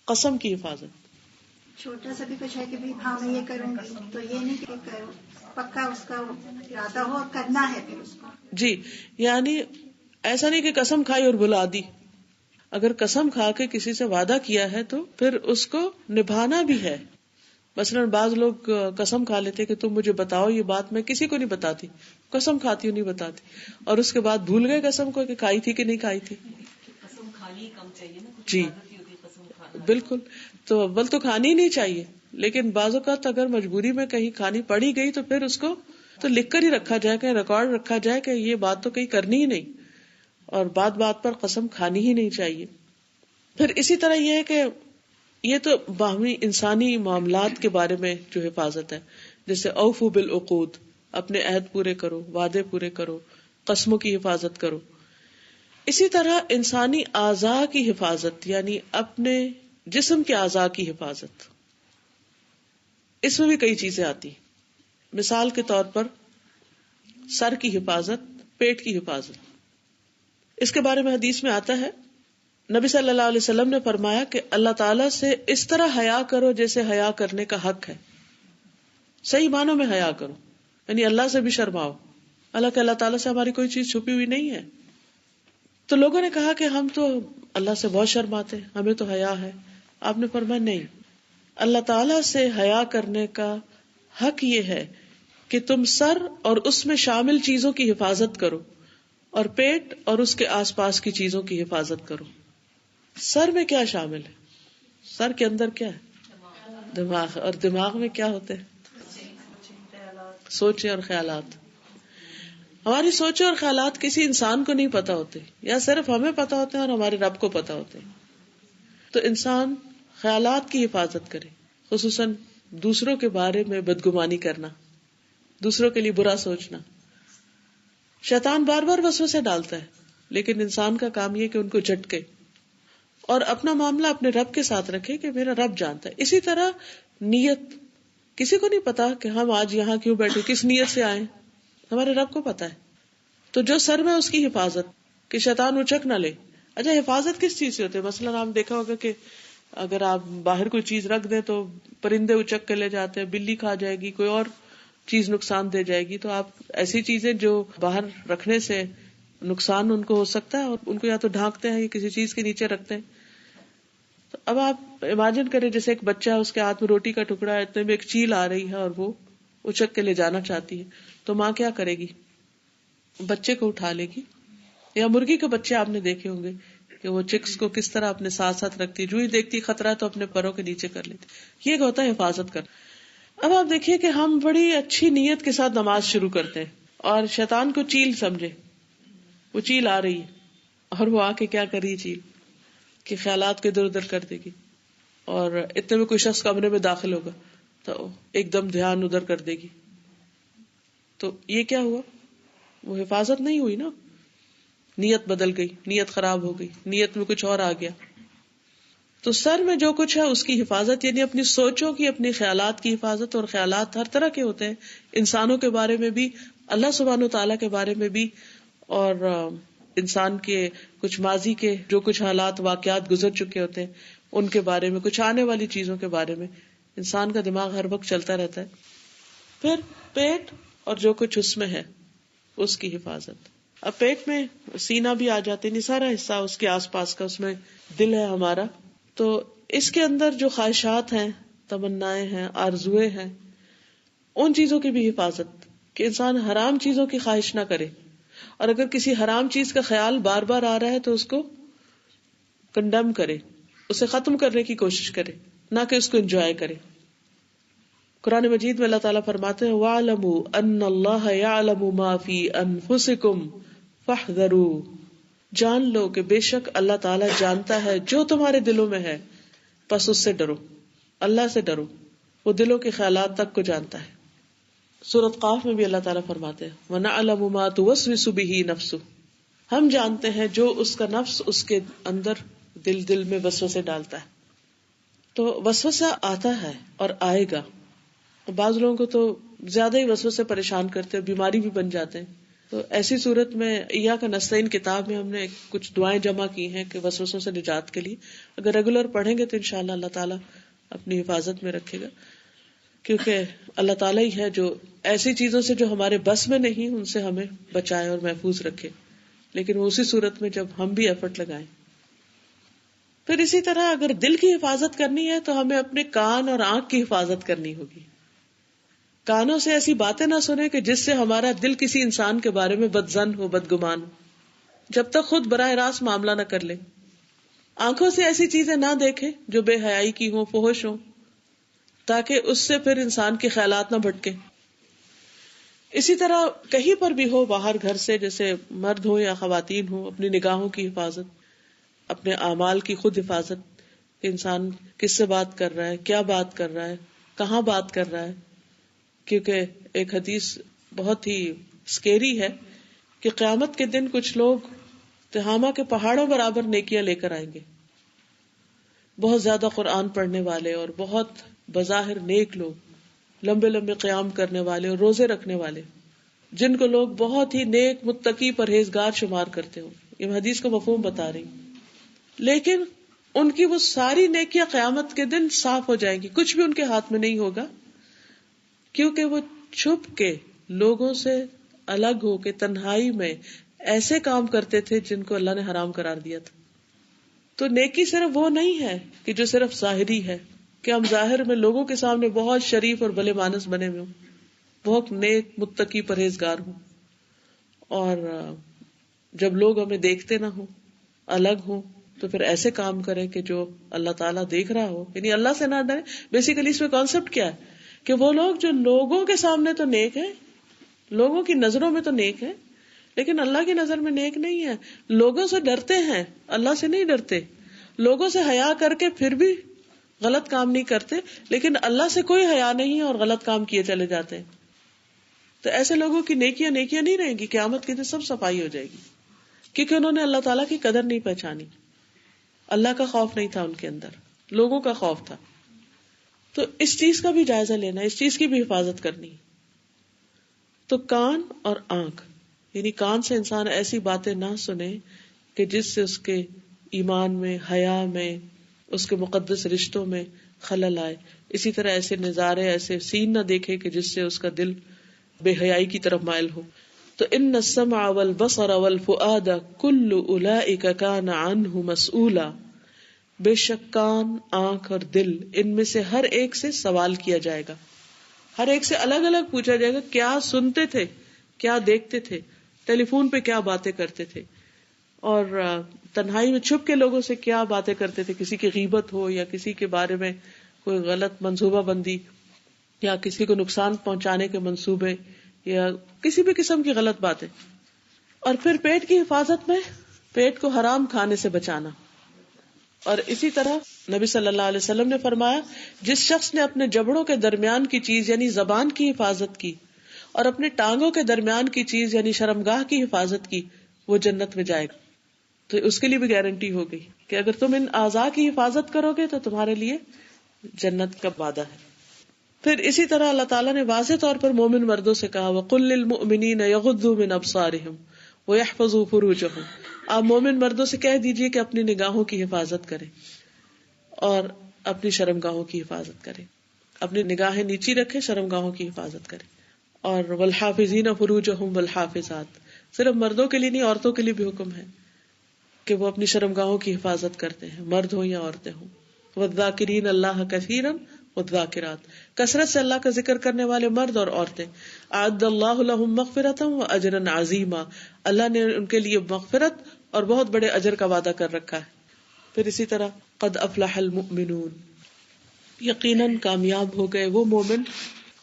قسم کی حفاظت. چھوٹا سا بھی کچھ ہے کہ ہاں میں یہ کروں گی تو یہ نہیں کہ پکا اس کا ارادہ ہو کرنا ہے پھر اس کو. جی، یعنی ایسا نہیں کہ قسم کھائی اور بھلا دی. اگر قسم کھا کے کسی سے وعدہ کیا ہے تو پھر اس کو نبھانا بھی ہے. مثلا بعض لوگ قسم کھا لیتے کہ تم مجھے بتاؤ یہ بات، میں کسی کو نہیں بتاتی، قسم کھاتی ہوں نہیں بتاتی، اور اس کے بعد بھول گئے قسم کو کہ کھائی تھی کہ نہیں کھائی تھی. قسم کھانی کم چاہیے نا. جی بالکل. تو اول تو کھانی ہی نہیں چاہیے، لیکن بعض اوقات اگر مجبوری میں کہیں کھانی پڑی گئی تو پھر اس کو تو لکھ کر ہی رکھا جائے، کہ ریکارڈ رکھا جائے کہ یہ بات تو کہیں کرنی ہی نہیں، اور بات بات پر قسم کھانی ہی نہیں چاہیے. پھر اسی طرح یہ ہے کہ یہ تو باہمی انسانی معاملات کے بارے میں جو حفاظت ہے، جیسے اوفو بالعقود، اپنے عہد پورے کرو، وعدے پورے کرو، قسموں کی حفاظت کرو. اسی طرح انسانی اعضاء کی حفاظت، یعنی اپنے جسم کے اعضاء کی حفاظت، اس میں بھی کئی چیزیں آتی. مثال کے طور پر سر کی حفاظت، پیٹ کی حفاظت. اس کے بارے میں حدیث میں آتا ہے، نبی صلی اللہ علیہ وسلم نے فرمایا کہ اللہ تعالیٰ سے اس طرح حیا کرو جیسے حیا کرنے کا حق ہے. صحیح معنوں میں حیا کرو، یعنی اللہ سے بھی شرماؤ. اللہ تعالیٰ سے ہماری کوئی چیز چھپی ہوئی نہیں ہے. تو لوگوں نے کہا کہ ہم تو اللہ سے بہت شرماتے ہیں، ہمیں تو حیا ہے. آپ نے فرمایا نہیں، اللہ تعالیٰ سے حیا کرنے کا حق یہ ہے کہ تم سر اور اس میں شامل چیزوں کی حفاظت کرو، اور پیٹ اور اس کے آس پاس کی چیزوں کی حفاظت کرو. سر میں کیا شامل ہے؟ سر کے اندر کیا ہے؟ دماغ. اور دماغ میں کیا ہوتے ہیں؟ سوچیں اور خیالات. ہماری سوچیں اور خیالات کسی انسان کو نہیں پتا ہوتے، یا صرف ہمیں پتا ہوتے ہیں اور ہمارے رب کو پتا ہوتے ہیں. تو انسان خیالات کی حفاظت کرے، خصوصاً دوسروں کے بارے میں بدگمانی کرنا، دوسروں کے لیے برا سوچنا. شیطان بار بار وسوسے ڈالتا ہے، لیکن انسان کا کام یہ کہ ان کو جھٹکے اور اپنا معاملہ اپنے رب کے ساتھ رکھے کہ میرا رب جانتا ہے. اسی طرح نیت، کسی کو نہیں پتا کہ ہم آج یہاں کیوں بیٹھے، کس نیت سے آئے، ہمارے رب کو پتا ہے. تو جو سر میں اس کی حفاظت کہ شیطان اچک نہ لے. اچھا، حفاظت کس چیز سے ہوتی ہے؟ مثلا آپ دیکھا ہوگا کہ اگر آپ باہر کوئی چیز رکھ دیں تو پرندے اچک کے لے جاتے ہیں، بلی کھا جائے گی، کوئی اور چیز نقصان دے جائے گی. تو آپ ایسی چیزیں جو باہر رکھنے سے نقصان ان کو ہو سکتا ہے، اور ان کو یا تو ڈھانکتے ہیں یا کسی چیز کے نیچے رکھتے ہیں. تو اب آپ امیجن کریں جیسے ایک بچہ، اس کے ہاتھ میں روٹی کا ٹکڑا ہے، اتنے میں ایک چیل آ رہی ہے اور وہ اچک کے لے جانا چاہتی ہے، تو ماں کیا کرے گی؟ بچے کو اٹھا لے گی. یا مرغی کے بچے آپ نے دیکھے ہوں گے کہ وہ چکس کو کس طرح اپنے ساتھ ساتھ رکھتی، جو ہی دیکھتی خطرہ تو اپنے پروں کے نیچے کر لیتی. یہ ہوتا ہے حفاظت کر. اب آپ دیکھیے کہ ہم بڑی اچھی نیت کے ساتھ نماز شروع کرتے ہیں اور شیطان کو چیل سمجھے، وہ چیل آ رہی ہے اور وہ آ کے کیا کر رہی چیل کہ خیالات کو ادھر ادھر کر دے گی. اور اتنے میں کوئی شخص کمرے میں داخل ہوگا تو ایک دم دھیان ادھر کر دے گی. تو یہ کیا ہوا؟ وہ حفاظت نہیں ہوئی نا، نیت بدل گئی، نیت خراب ہو گئی، نیت میں کچھ اور آ گیا. تو سر میں جو کچھ ہے اس کی حفاظت، یعنی اپنی سوچوں کی، اپنی خیالات کی حفاظت. اور خیالات ہر طرح کے ہوتے ہیں، انسانوں کے بارے میں بھی، اللہ سبحانہ و تعالیٰ کے بارے میں بھی، اور انسان کے کچھ ماضی کے جو کچھ حالات واقعات گزر چکے ہوتے ہیں ان کے بارے میں، کچھ آنے والی چیزوں کے بارے میں. انسان کا دماغ ہر وقت چلتا رہتا ہے. پھر پیٹ اور جو کچھ اس میں ہے اس کی حفاظت. اب پیٹ میں سینہ بھی آ جاتے ہیں، سارا حصہ اس کے آس پاس کا، اس میں دل ہے ہمارا. تو اس کے اندر جو خواہشات ہیں، تمنائیں ہیں، آرزویں ہیں، ان چیزوں کی بھی حفاظت کہ انسان حرام چیزوں کی خواہش نہ کرے. اور اگر کسی حرام چیز کا خیال بار بار آ رہا ہے تو اس کو کنڈم کرے، اسے ختم کرنے کی کوشش کرے، نہ کہ اس کو انجوائے کرے. قرآن مجید میں اللہ تعالیٰ فرماتے ہیں وَاعْلَمُوا أَنَّ اللَّهَ يَعْلَمُ مَا فِي أَنفُسِكُمْ فَاحْذَرُوا، جان لو کہ بے شک اللہ تعالیٰ جانتا ہے جو تمہارے دلوں میں ہے، پس اس سے ڈرو. اللہ سے ڈرو، وہ دلوں کے خیالات تک کو جانتا ہے. سورۃ قاف میں بھی اللہ تعالیٰ فرماتے ہیں وَنَعْلَمُ مَا تُوَسْوِسُ بِهِ نَفْسُهُ، ہم جانتے ہیں جو اس کا نفس اس کے اندر دل میں وسوسے ڈالتا ہے. تو وسوسہ آتا ہے اور آئے گا. بعض لوگوں کو تو زیادہ ہی وسوسے پریشان کرتے ہیں، بیماری بھی بن جاتے ہیں. تو ایسی صورت میں ایاک نستعین کتاب میں ہم نے کچھ دعائیں جمع کی ہیں کہ وسوسوں سے نجات کے لیے اگر ریگولر پڑھیں گے تو انشاءاللہ اللہ تعالیٰ اپنی حفاظت میں رکھے گا، کیونکہ اللہ تعالیٰ ہی ہے جو ایسی چیزوں سے جو ہمارے بس میں نہیں ان سے ہمیں بچائے اور محفوظ رکھے، لیکن وہ اسی صورت میں جب ہم بھی ایفرٹ لگائیں. پھر اسی طرح اگر دل کی حفاظت کرنی ہے تو ہمیں اپنے کان اور آنکھ کی حفاظت کرنی ہوگی. کانوں سے ایسی باتیں نہ سنیں کہ جس سے ہمارا دل کسی انسان کے بارے میں بدظن ہو، بدگمان ہو، جب تک خود براہ راست معاملہ نہ کر لے. آنکھوں سے ایسی چیزیں نہ دیکھیں جو بے حیائی کی ہوں، فحش ہوں، تاکہ اس سے پھر انسان کے خیالات نہ بھٹکیں. اسی طرح کہیں پر بھی ہو باہر گھر سے، جیسے مرد ہو یا خواتین ہو، اپنی نگاہوں کی حفاظت، اپنے اعمال کی خود حفاظت. انسان کس سے بات کر رہا ہے، کیا بات کر رہا ہے، کہاں بات کر رہا ہے. کیونکہ ایک حدیث بہت ہی سکیری ہے کہ قیامت کے دن کچھ لوگ تہامہ کے پہاڑوں برابر نیکیاں لے کر آئیں گے. بہت زیادہ قرآن پڑھنے والے اور بہت بظاہر نیک لوگ، لمبے لمبے قیام کرنے والے اور روزے رکھنے والے، جن کو لوگ بہت ہی نیک، متقی، پرہیزگار شمار کرتے ہوں. یہ حدیث کا مفہوم بتا رہی. لیکن ان کی وہ ساری نیکیاں قیامت کے دن صاف ہو جائیں گی، کچھ بھی ان کے ہاتھ میں نہیں ہوگا، کیونکہ وہ چھپ کے لوگوں سے الگ ہو کے تنہائی میں ایسے کام کرتے تھے جن کو اللہ نے حرام قرار دیا تھا. تو نیکی صرف وہ نہیں ہے کہ جو صرف ظاہری ہے، کہ ہم ظاہر میں لوگوں کے سامنے بہت شریف اور بھلے مانس بنے ہوئے ہوں، بہت نیک، متقی، پرہیزگار ہوں، اور جب لوگ ہمیں دیکھتے نہ ہوں، الگ ہوں، تو پھر ایسے کام کریں کہ جو اللہ تعالیٰ دیکھ رہا ہو، یعنی اللہ سے نہ ڈرے. بیسیکلی اس میں کانسیپٹ کیا ہے کہ وہ لوگ جو لوگوں کے سامنے تو نیک ہیں، لوگوں کی نظروں میں تو نیک ہیں، لیکن اللہ کی نظر میں نیک نہیں ہے. لوگوں سے ڈرتے ہیں، اللہ سے نہیں ڈرتے. لوگوں سے حیا کر کے پھر بھی غلط کام نہیں کرتے، لیکن اللہ سے کوئی حیا نہیں اور غلط کام کیے چلے جاتے ہیں. تو ایسے لوگوں کی نیکیاں نہیں رہیں گی. قیامت کے دن سب صفائی ہو جائے گی، کیونکہ انہوں نے اللہ تعالیٰ کی قدر نہیں پہچانی. اللہ کا خوف نہیں تھا ان کے اندر، لوگوں کا خوف تھا. تو اس چیز کا بھی جائزہ لینا، اس چیز کی بھی حفاظت کرنی. تو کان اور آنکھ، یعنی کان سے انسان ایسی باتیں نہ سنے کہ جس سے اس کے ایمان میں، حیا میں، اس کے مقدس رشتوں میں خلل آئے. اسی طرح ایسے نظارے، ایسے سین نہ دیکھے کہ جس سے اس کا دل بے حیائی کی طرف مائل ہو. تو ان السمع والبصر والفؤاد کل اولئک کان عنہ مسئولا، بے شک کان، آنکھ اور دل، ان میں سے ہر ایک سے سوال کیا جائے گا. ہر ایک سے الگ الگ پوچھا جائے گا، کیا سنتے تھے، کیا دیکھتے تھے، ٹیلی فون پہ کیا باتیں کرتے تھے، اور تنہائی میں چھپ کے لوگوں سے کیا باتیں کرتے تھے. کسی کی غیبت ہو یا کسی کے بارے میں کوئی غلط منصوبہ بندی یا کسی کو نقصان پہنچانے کے منصوبے یا کسی بھی قسم کی غلط باتیں. اور پھر پیٹ کی حفاظت میں پیٹ کو حرام کھانے سے بچانا. اور اسی طرح نبی صلی اللہ علیہ وسلم نے فرمایا، جس شخص نے اپنے جبڑوں کے درمیان کی چیز یعنی زبان کی حفاظت کی اور اپنے ٹانگوں کے درمیان کی چیز یعنی شرمگاہ کی حفاظت کی، وہ جنت میں جائے گا. تو اس کے لیے بھی گارنٹی ہو گئی کہ اگر تم ان اعضاء کی حفاظت کرو گے تو تمہارے لیے جنت کا وعدہ ہے. پھر اسی طرح اللہ تعالیٰ نے واضح طور پر مومن مردوں سے کہا، وَقُلْ لِلْمُؤْمِنِينَ يَغُضُّوا مِنْ أَبْصَارِهِمْ وَيَحْفَظُوا فُرُوجَهُمْ. آپ مومن مردوں سے کہہ دیجئے کہ اپنی نگاہوں کی حفاظت کریں اور اپنی شرمگاہوں کی حفاظت کریں. اپنی نگاہیں نیچی رکھیں، شرمگاہوں کی حفاظت کریں. اور وَالْحَافِظِينَ فُرُوجَهُمْ وَالْحَافِظَاتِ، صرف مردوں کے لیے نہیں، عورتوں کے لیے بھی حکم ہے کہ وہ اپنی شرمگاہوں کی حفاظت کرتے ہیں، مرد ہوں یا عورتیں ہوں. وَالذَّاكِرِينَ اللَّهَ كَثِيرًا وَالذَّاكِرَاتِ، کثرت سے اللہ کا ذکر کرنے والے مرد اور عورتیں. اعد اللہ لہم مغفرۃ واجرا عظیما، اللہ نے ان کے لیے مغفرت اور بہت بڑے اجر کا وعدہ کر رکھا ہے. پھر اسی طرح قد افلح المؤمنون، یقیناً کامیاب ہو گئے وہ مومن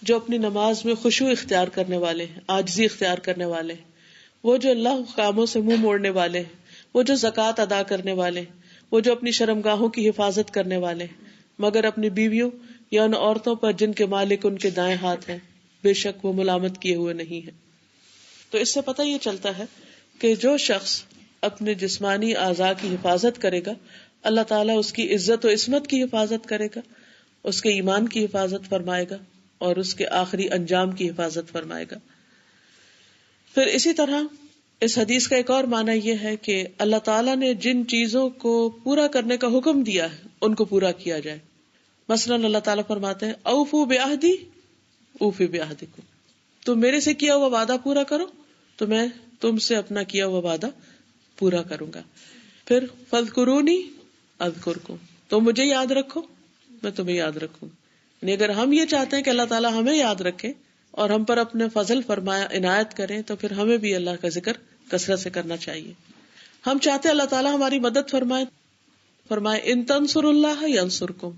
جو اپنی نماز میں خشوع اختیار کرنے والے ہیں، عاجزی اختیار کرنے والے ہیں، وہ جو اللہ کاموں سے منہ موڑنے والے ہیں، وہ جو زکوٰۃ ادا کرنے والے ہیں، وہ جو اپنی شرمگاہوں کی حفاظت کرنے والے ہیں، مگر اپنی بیویوں یا ان عورتوں پر جن کے مالک ان کے دائیں ہاتھ ہیں، بے شک وہ ملامت کیے ہوئے نہیں ہے. تو اس سے پتہ یہ چلتا ہے کہ جو شخص اپنے جسمانی اعضاء کی حفاظت کرے گا اللہ تعالیٰ اس کی عزت و عصمت کی حفاظت کرے گا، اس کے ایمان کی حفاظت فرمائے گا اور اس کے آخری انجام کی حفاظت فرمائے گا. پھر اسی طرح اس حدیث کا ایک اور معنی یہ ہے کہ اللہ تعالیٰ نے جن چیزوں کو پورا کرنے کا حکم دیا ہے ان کو پورا کیا جائے. مثلا اللہ تعالیٰ فرماتے ہیں اوفو بعہدی اوفی بعہدکم، تم میرے سے کیا ہوا وعدہ پورا کرو تو میں تم سے اپنا کیا ہوا وعدہ پورا کروں گا. پھر فاذکرونی اذکرکم، تم مجھے یاد رکھو میں تمہیں یاد رکھوں. یعنی اگر ہم یہ چاہتے ہیں کہ اللہ تعالیٰ ہمیں یاد رکھے اور ہم پر اپنے فضل فرمایا عنایت کریں تو پھر ہمیں بھی اللہ کا ذکر کثرت سے کرنا چاہیے. ہم چاہتے اللہ تعالیٰ ہماری مدد فرمائے ان تنصروا اللہ ینصرکم،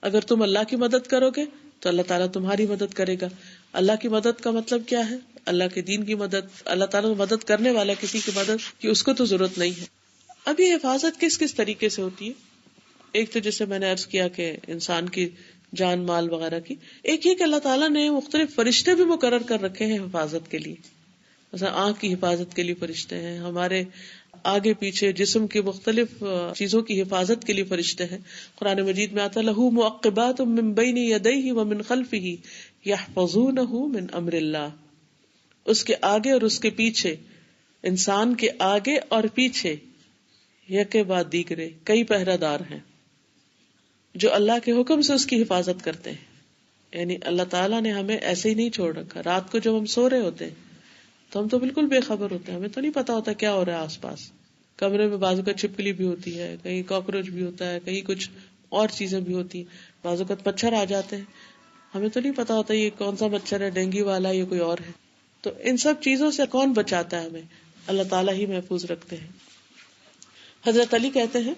اگر تم اللہ کی مدد کرو گے تو اللہ تعالیٰ تمہاری مدد کرے گا. اللہ کی مدد کا مطلب کیا ہے؟ اللہ کے دین کی مدد. اللہ تعالیٰ مدد کرنے والا کسی کی مدد کی اس کو تو ضرورت نہیں ہے. اب یہ حفاظت کس کس طریقے سے ہوتی ہے؟ ایک تو جیسے میں نے عرض کیا کہ انسان کی جان مال وغیرہ کی، ایک یہ کہ اللہ تعالیٰ نے مختلف فرشتے بھی مقرر کر رکھے ہیں حفاظت کے لیے. مثلا آنکھ کی حفاظت کے لیے فرشتے ہیں، ہمارے آگے پیچھے جسم کی مختلف چیزوں کی حفاظت کے لیے فرشتے ہیں. قرآن مجید میں آتا لہو معقبات من بین یدیہ ومن خلفہ یحفظونہ من امر اللہ، اس کے آگے اور اس کے پیچھے، انسان کے آگے اور پیچھے یکے بعد دیگرے کئی پہرہ دار ہیں جو اللہ کے حکم سے اس کی حفاظت کرتے ہیں. یعنی اللہ تعالیٰ نے ہمیں ایسے ہی نہیں چھوڑ رکھا. رات کو جب ہم سو رہے ہوتے ہیں تو ہم تو بالکل بے خبر ہوتے ہیں، ہمیں تو نہیں پتا ہوتا کیا ہو رہا ہے آس پاس. کمرے میں بازو کا چھپکلی بھی ہوتی ہے، کہیں کاکروچ بھی ہوتا ہے، کہیں کچھ اور چیزیں بھی ہوتی ہیں، بازو کا مچھر آ جاتے ہیں، ہمیں تو نہیں پتا ہوتا یہ کون سا مچھر ہے، ڈینگی والا یا کوئی اور ہے. تو ان سب چیزوں سے کون بچاتا ہے ہمیں؟ اللہ تعالیٰ ہی محفوظ رکھتے ہیں. حضرت علی کہتے ہیں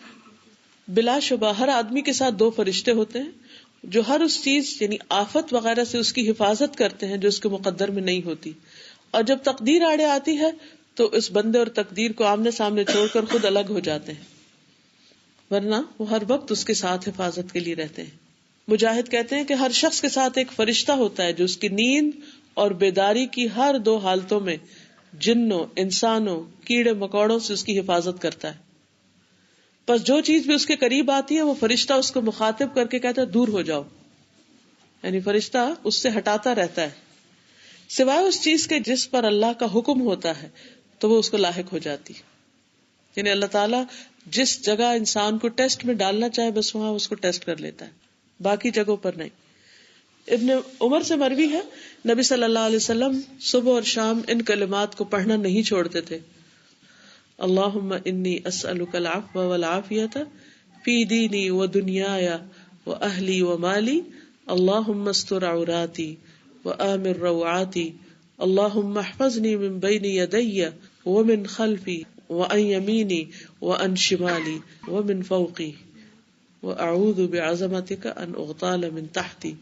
بلا شبہ ہر آدمی کے ساتھ 2 فرشتے ہوتے ہیں جو ہر اس چیز یعنی آفت وغیرہ سے اس کی حفاظت کرتے ہیں جو اس کے مقدر میں نہیں ہوتی، اور جب تقدیر آڑے آتی ہے تو اس بندے اور تقدیر کو آمنے سامنے چھوڑ کر خود الگ ہو جاتے ہیں، ورنہ وہ ہر وقت اس کے ساتھ حفاظت کے لیے رہتے ہیں. مجاہد کہتے ہیں کہ ہر شخص کے ساتھ ایک فرشتہ ہوتا ہے جو اس کی نیند اور بیداری کی ہر 2 حالتوں میں جنوں، انسانوں، کیڑے مکوڑوں سے اس کی حفاظت کرتا ہے. بس جو چیز بھی اس کے قریب آتی ہے وہ فرشتہ اس کو مخاطب کر کے کہتا ہے دور ہو جاؤ، یعنی فرشتہ اس سے ہٹاتا رہتا ہے سوائے اس چیز کے جس پر اللہ کا حکم ہوتا ہے تو وہ اس کو لاحق ہو جاتی. یعنی اللہ تعالیٰ جس جگہ انسان کو ٹیسٹ میں ڈالنا چاہے بس وہاں اس کو ٹیسٹ کر لیتا ہے، باقی جگہوں پر نہیں. ابن عمر سے مروی ہے نبی صلی اللہ علیہ وسلم صبح اور شام ان کلمات کو پڑھنا نہیں چھوڑتے تھے. اللہم انی اسألک العفو والعافیۃ فی دینی و دنیای و اہلی و مالی، اللہم استر عوراتی و آمن روعاتی، اللہم احفظنی من بین یدی ومن خلفی وعن یمینی وعن شمالی ومن فوقی واعوذ بعظمتک ان اغتال من تحتی.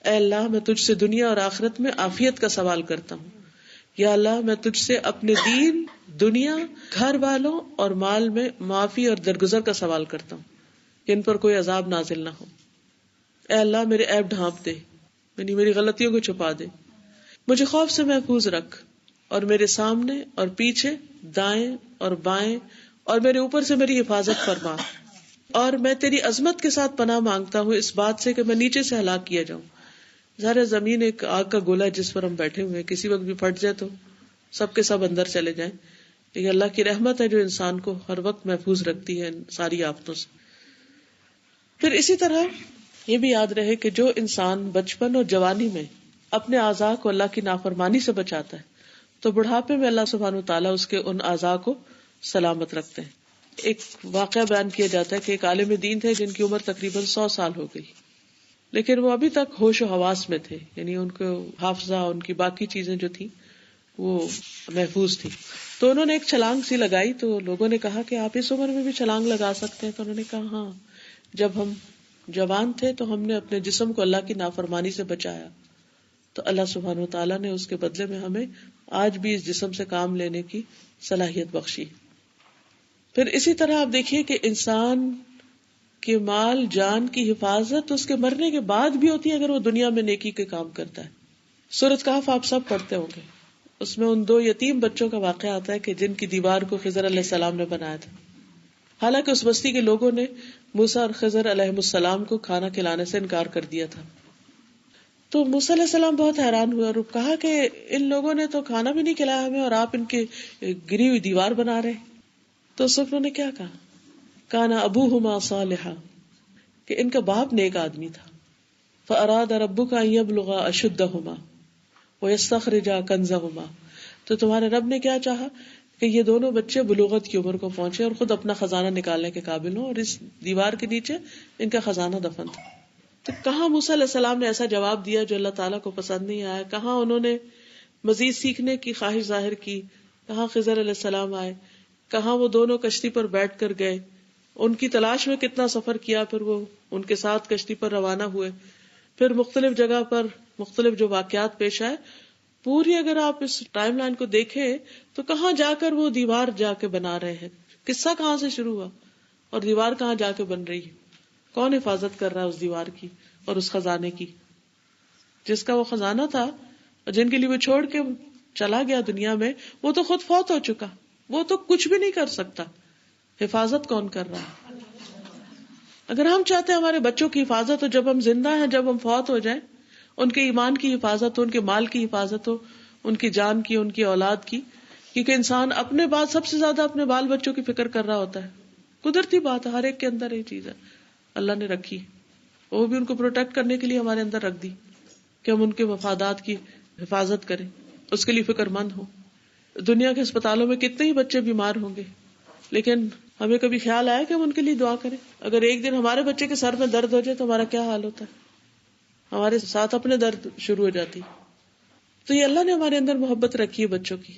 اے اللہ میں تجھ سے دنیا اور آخرت میں عافیت کا سوال کرتا ہوں. یا اللہ میں تجھ سے اپنے دین، دنیا، گھر والوں اور مال میں معافی اور درگزر کا سوال کرتا ہوں کہ ان پر کوئی عذاب نازل نہ ہو. اے اللہ میرے عیب ڈھانپ دے، یعنی میری غلطیوں کو چھپا دے. مجھے خوف سے محفوظ رکھ اور میرے سامنے اور پیچھے، دائیں اور بائیں اور میرے اوپر سے میری حفاظت فرما. اور میں تیری عظمت کے ساتھ پناہ مانگتا ہوں اس بات سے کہ میں نیچے سے ہلاک کیا جاؤں. ظاہر زمین ایک آگ کا گولا ہے جس پر ہم بیٹھے ہوئے ہیں، کسی وقت بھی پھٹ جائے تو سب کے سب اندر چلے جائیں. یہ اللہ کی رحمت ہے جو انسان کو ہر وقت محفوظ رکھتی ہے ان ساری آفتوں سے. پھر اسی طرح یہ بھی یاد رہے کہ جو انسان بچپن اور جوانی میں اپنے اعضاء کو اللہ کی نافرمانی سے بچاتا ہے تو بڑھاپے میں اللہ سبحانہ وتعالیٰ اس کے ان اعضاء کو سلامت رکھتے ہیں. ایک واقعہ بیان کیا جاتا ہے کہ ایک عالم دین تھے جن کی عمر تقریباً 100 سال ہو گئی، لیکن وہ ابھی تک ہوش و حواس میں تھے، یعنی ان کو حافظہ، ان کی باقی چیزیں جو تھی وہ محفوظ تھی. تو انہوں نے ایک چھلانگ سی لگائی تو لوگوں نے کہا کہ آپ اس عمر میں بھی چھلانگ لگا سکتے ہیں. تو انہوں نے کہا ہاں، جب ہم جوان تھے تو ہم نے اپنے جسم کو اللہ کی نافرمانی سے بچایا تو اللہ سبحانہ وتعالیٰ نے اس کے بدلے میں ہمیں آج بھی اس جسم سے کام لینے کی صلاحیت بخشی. پھر اسی طرح آپ دیکھیے کہ انسان کے مال جان کی حفاظت اس کے مرنے کے بعد بھی ہوتی ہے اگر وہ دنیا میں نیکی کے کام کرتا ہے. سورۃ کہف آپ سب پڑھتے ہوں گے. اس میں ان 2 یتیم بچوں کا واقعہ آتا ہے کہ جن کی دیوار کو خضر علیہ السلام نے بنایا تھا. حالانکہ اس بستی کے لوگوں نے موسیٰ اور خضر علیہ السلام کو کھانا کھلانے سے انکار کر دیا تھا. تو موسیٰ علیہ السلام بہت حیران ہوئے اور کہا کہ ان لوگوں نے تو کھانا بھی نہیں کھلایا ہمیں اور آپ ان کی گری ہوئی دیوار بنا رہے. تو اس وقت انہوں نے کیا کہا؟ کانا ابوہما صالحا، کہ ان کا باپ نیک آدمی تھا. فاراد ربک ان یبلغا اشدہما ویستخرجا کنزہما، تو تمہارے رب نے کیا چاہا کہ یہ دونوں بچے بلوغت کی عمر کو پہنچے اور خود اپنا خزانہ نکالنے کے قابل ہوں، اور اس دیوار کے نیچے ان کا خزانہ دفن تھا. تو کہاں موسیٰ علیہ السلام نے ایسا جواب دیا جو اللہ تعالیٰ کو پسند نہیں آیا؟ کہاں انہوں نے مزید سیکھنے کی خواہش ظاہر کی؟ کہاں خضر علیہ السلام آئے؟ کہاں وہ دونوں کشتی پر بیٹھ کر گئے؟ ان کی تلاش میں کتنا سفر کیا، پھر وہ ان کے ساتھ کشتی پر روانہ ہوئے، پھر مختلف جگہ پر مختلف جو واقعات پیش آئے. پوری اگر آپ اس ٹائم لائن کو دیکھیں تو کہاں جا کر وہ دیوار جا کے بنا رہے ہیں، قصہ کہاں سے شروع ہوا اور دیوار کہاں جا کے بن رہی ہے، کون حفاظت کر رہا ہے اس دیوار کی اور اس خزانے کی. جس کا وہ خزانہ تھا اور جن کے لیے وہ چھوڑ کے چلا گیا دنیا میں، وہ تو خود فوت ہو چکا، وہ تو کچھ بھی نہیں کر سکتا. حفاظت کون کر رہا ہے؟ اگر ہم چاہتے ہیں ہمارے بچوں کی حفاظت ہو جب ہم زندہ ہیں، جب ہم فوت ہو جائیں، ان کے ایمان کی حفاظت ہو، ان کے مال کی حفاظت ہو، ان کی جان کی، ان کی اولاد کی، کیونکہ انسان اپنے بعد سب سے زیادہ اپنے بال بچوں کی فکر کر رہا ہوتا ہے. قدرتی بات ہے، ہر ایک کے اندر یہ چیز ہے، اللہ نے رکھی، وہ بھی ان کو پروٹیکٹ کرنے کے لیے ہمارے اندر رکھ دی کہ ہم ان کے مفادات کی حفاظت کریں، اس کے لیے فکر مند ہوں. دنیا کے اسپتالوں میں کتنے ہی بچے بیمار ہوں گے، لیکن ہمیں کبھی خیال آیا کہ ہم ان کے لیے دعا کریں؟ اگر ایک دن ہمارے بچے کے سر میں درد ہو جائے تو ہمارا کیا حال ہوتا ہے؟ ہمارے ساتھ اپنے درد شروع ہو جاتی. تو یہ اللہ نے ہمارے اندر محبت رکھی ہے بچوں کی.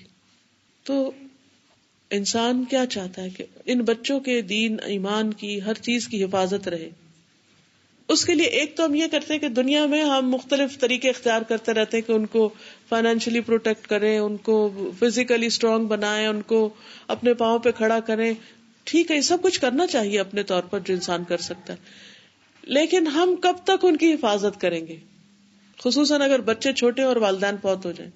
تو انسان کیا چاہتا ہے کہ ان بچوں کے دین ایمان کی ہر چیز کی حفاظت رہے. اس کے لیے ایک تو ہم یہ کرتے ہیں کہ دنیا میں ہم مختلف طریقے اختیار کرتے رہتے ہیں کہ ان کو فائنینشلی پروٹیکٹ کریں، ان کو فزیکلی اسٹرانگ بنائیں، ان کو اپنے پاؤں پہ کھڑا کریں. ٹھیک ہے، یہ سب کچھ کرنا چاہیے اپنے طور پر جو انسان کر سکتا ہے، لیکن ہم کب تک ان کی حفاظت کریں گے، خصوصاً اگر بچے چھوٹے اور والدین فوت ہو جائیں.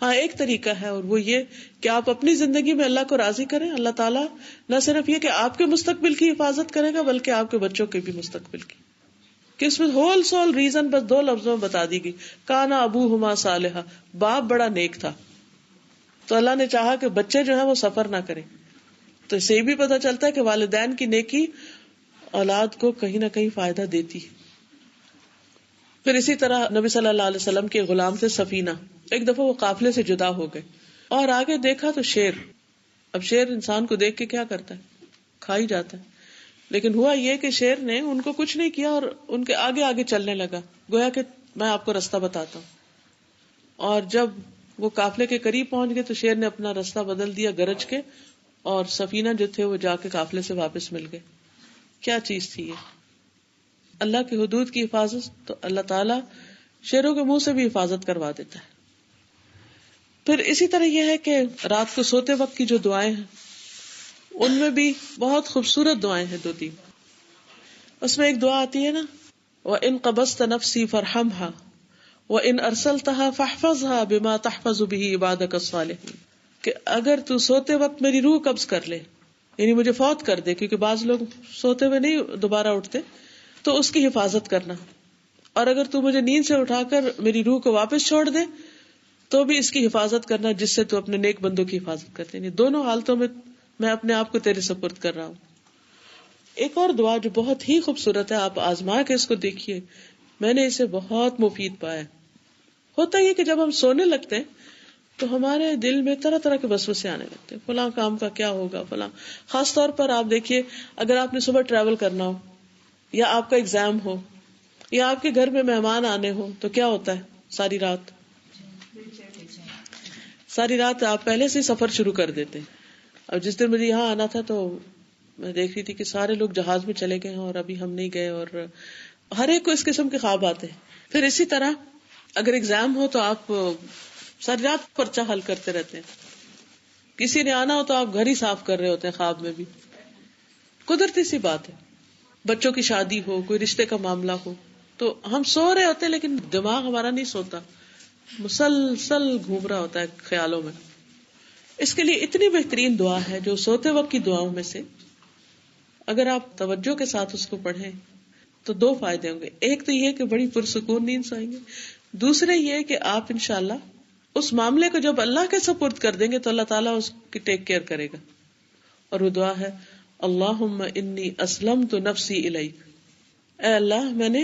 ہاں، ایک طریقہ ہے اور وہ یہ کہ آپ اپنی زندگی میں اللہ کو راضی کریں. اللہ تعالیٰ نہ صرف یہ کہ آپ کے مستقبل کی حفاظت کرے گا بلکہ آپ کے بچوں کے بھی مستقبل کی. کہ اس میں ہول سول ریزن بس 2 لفظوں میں بتا دی گئی، کانا ابوہما صالحا، باپ بڑا نیک تھا. تو اللہ نے چاہا کہ بچے جو ہیں وہ سفر نہ کریں. تو اس سے بھی پتہ چلتا ہے کہ والدین کی نیکی اولاد کو کہیں نہ کہیں فائدہ دیتی. پھر اسی طرح نبی صلی اللہ علیہ وسلم کے غلام تھے سفینہ. ایک دفعہ وہ قافلے سے جدا ہو گئے اور آگے دیکھا تو شیر. اب شیر انسان کو دیکھ کے کیا کرتا ہے؟ کھا ہی جاتا ہے. لیکن ہوا یہ کہ شیر نے ان کو کچھ نہیں کیا اور ان کے آگے آگے چلنے لگا، گویا کہ میں آپ کو راستہ بتاتا ہوں. اور جب وہ قافلے کے قریب پہنچ گئے تو شیر نے اپنا راستہ بدل دیا گرج کے، اور سفینہ جو تھے وہ جا کے قافلے سے واپس مل گئے. کیا چیز تھی یہ؟ اللہ کی حدود کی حفاظت. تو اللہ تعالیٰ شیروں کے منہ سے بھی حفاظت کروا دیتا ہے. پھر اسی طرح یہ ہے کہ رات کو سوتے وقت کی جو دعائیں ہیں ان میں بھی بہت خوبصورت دعائیں ہیں 2-3. اس میں ایک دعا آتی ہے نا، وَإِن قَبَضْتَ نَفْسِي فَارْحَمْهَا وَإِن أَرْسَلْتَهَا فَاحْفَظْهَا بِمَا تَحْفَظُ بِهِ عِبَادَكَ الصَّالِحِينَ، کہ اگر تو سوتے وقت میری روح قبض کر لے، یعنی مجھے فوت کر دے، کیونکہ بعض لوگ سوتے ہوئے نہیں دوبارہ اٹھتے، تو اس کی حفاظت کرنا. اور اگر تو مجھے نیند سے اٹھا کر میری روح کو واپس چھوڑ دے تو بھی اس کی حفاظت کرنا، جس سے تو اپنے نیک بندوں کی حفاظت کرتے. یعنی دونوں حالتوں میں میں اپنے آپ کو تیرے سپرد کر رہا ہوں. ایک اور دعا جو بہت ہی خوبصورت ہے، آپ آزما کے اس کو دیکھیے، میں نے اسے بہت مفید پایا. ہوتا یہ کہ جب ہم سونے لگتے ہیں تو ہمارے دل میں طرح طرح کے وسوسے آنے لگتے ہیں، فلاں کام کا کیا ہوگا، فلاں. خاص طور پر آپ دیکھیے، اگر آپ نے صبح ٹریول کرنا ہو یا آپ کا ایگزام ہو یا آپ کے گھر میں مہمان آنے ہو تو کیا ہوتا ہے؟ ساری رات آپ پہلے سے سفر شروع کر دیتے ہیں. اور جس دن مجھے یہاں آنا تھا تو میں دیکھ رہی تھی کہ سارے لوگ جہاز میں چلے گئے ہیں اور ابھی ہم نہیں گئے، اور ہر ایک کو اس قسم کے خواب آتے ہیں. پھر اسی طرح اگر ایگزام ہو تو آپ ساری رات پرچہ حل کرتے رہتے ہیں. کسی نے آنا ہو تو آپ گھر ہی صاف کر رہے ہوتے ہیں خواب میں بھی. قدرتی سی بات ہے. بچوں کی شادی ہو، کوئی رشتے کا معاملہ ہو، تو ہم سو رہے ہوتے ہیں لیکن دماغ ہمارا نہیں سوتا. مسلسل گھوم رہا ہوتا ہے خیالوں میں. اس کے لیے اتنی بہترین دعا ہے جو سوتے وقت کی دعاؤں میں سے اگر آپ توجہ کے ساتھ اس کو پڑھیں تو 2 فائدے ہوں گے. ایک تو یہ کہ بڑی پرسکون نیند سوئیں گے. دوسرے یہ کہ آپ انشاءاللہ اس معاملے کو جب اللہ کے سپرد کر دیں گے تو اللہ تعالیٰ اس کی ٹیک کیئر کرے گا. اور وہ دعا ہے اللہم انی اسلمت نفسی الیک. اے اللہ میں نے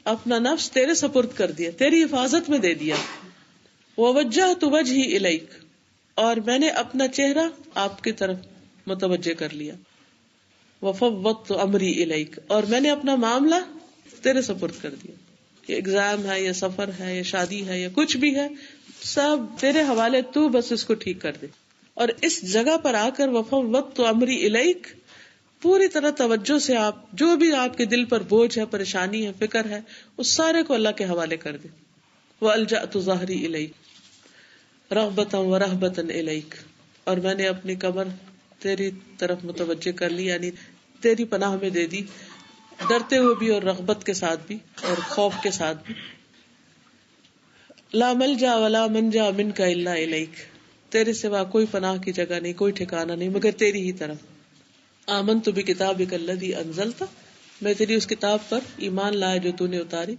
اپنا نفس تیرے سپرد کر دیا, تیری حفاظت میں دے دیا. ووجہت وجہی الیک, اور میں نے اپنا چہرہ آپ کی طرف متوجہ کر لیا. وفوضت امری الیک, اور میں نے اپنا معاملہ تیرے سپرد کر دیا. یہ ایگزام ہے یا سفر ہے یا شادی ہے یا کچھ بھی ہے, سب تیرے حوالے, تو بس اس کو ٹھیک کر دے. اور اس جگہ پر آ کر وفوضت امری الیک پوری طرح توجہ سے آپ جو بھی آپ کے دل پر بوجھ ہے, پریشانی ہے, فکر ہے, اس سارے کو اللہ کے حوالے کر دے. وَأَلْجَأْتُ ظَهْرِي إِلَيْكَ رَغْبَةً وَرَهْبَةً إِلَيْكَ, اور میں نے اپنی کمر تیری طرف متوجہ کر لی, یعنی تیری پناہ میں دے دی, ڈرتے ہوئے بھی اور رغبت کے ساتھ بھی اور خوف کے ساتھ بھی. لا ملجا ولا منجا منک الا الیک, تیرے سوا کوئی پناہ کی جگہ نہیں, کوئی ٹھکانہ نہیں مگر تیری ہی طرف. آمنت بکتابک الذی انزلت, میں تیری اس کتاب پر ایمان لایا جو تو نے اتاری.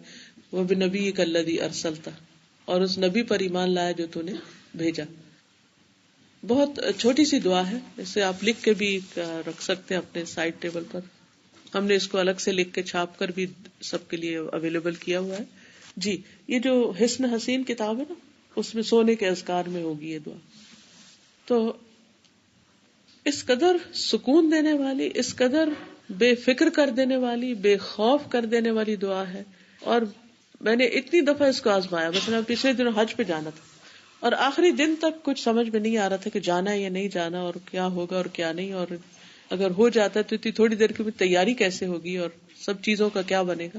وبنبیک الذی ارسلت, اور اس نبی پر ایمان لایا جو تو نے بھیجا. بہت چھوٹی سی دعا ہے, اسے آپ لکھ کے بھی رکھ سکتے ہیں اپنے سائڈ ٹیبل پر. ہم نے اس کو الگ سے لکھ کے چھاپ کر بھی سب کے لیے اویلیبل کیا ہوا ہے. جی, یہ جو حسن حسین کتاب ہے نا, اس میں سونے کے اذکار میں ہوگی یہ دعا. تو اس قدر سکون دینے والی, اس قدر بے فکر کر دینے والی, بے خوف کر دینے والی دعا ہے. اور میں نے اتنی دفعہ اس کو آزمایا. مثلا پچھلے دنوں حج پہ جانا تھا اور آخری دن تک کچھ سمجھ میں نہیں آ رہا تھا کہ جانا ہے یا نہیں جانا, اور کیا ہوگا اور کیا نہیں, اور اگر ہو جاتا ہے تو اتنی تھوڑی دیر کی تیاری کیسے ہوگی اور سب چیزوں کا کیا بنے گا.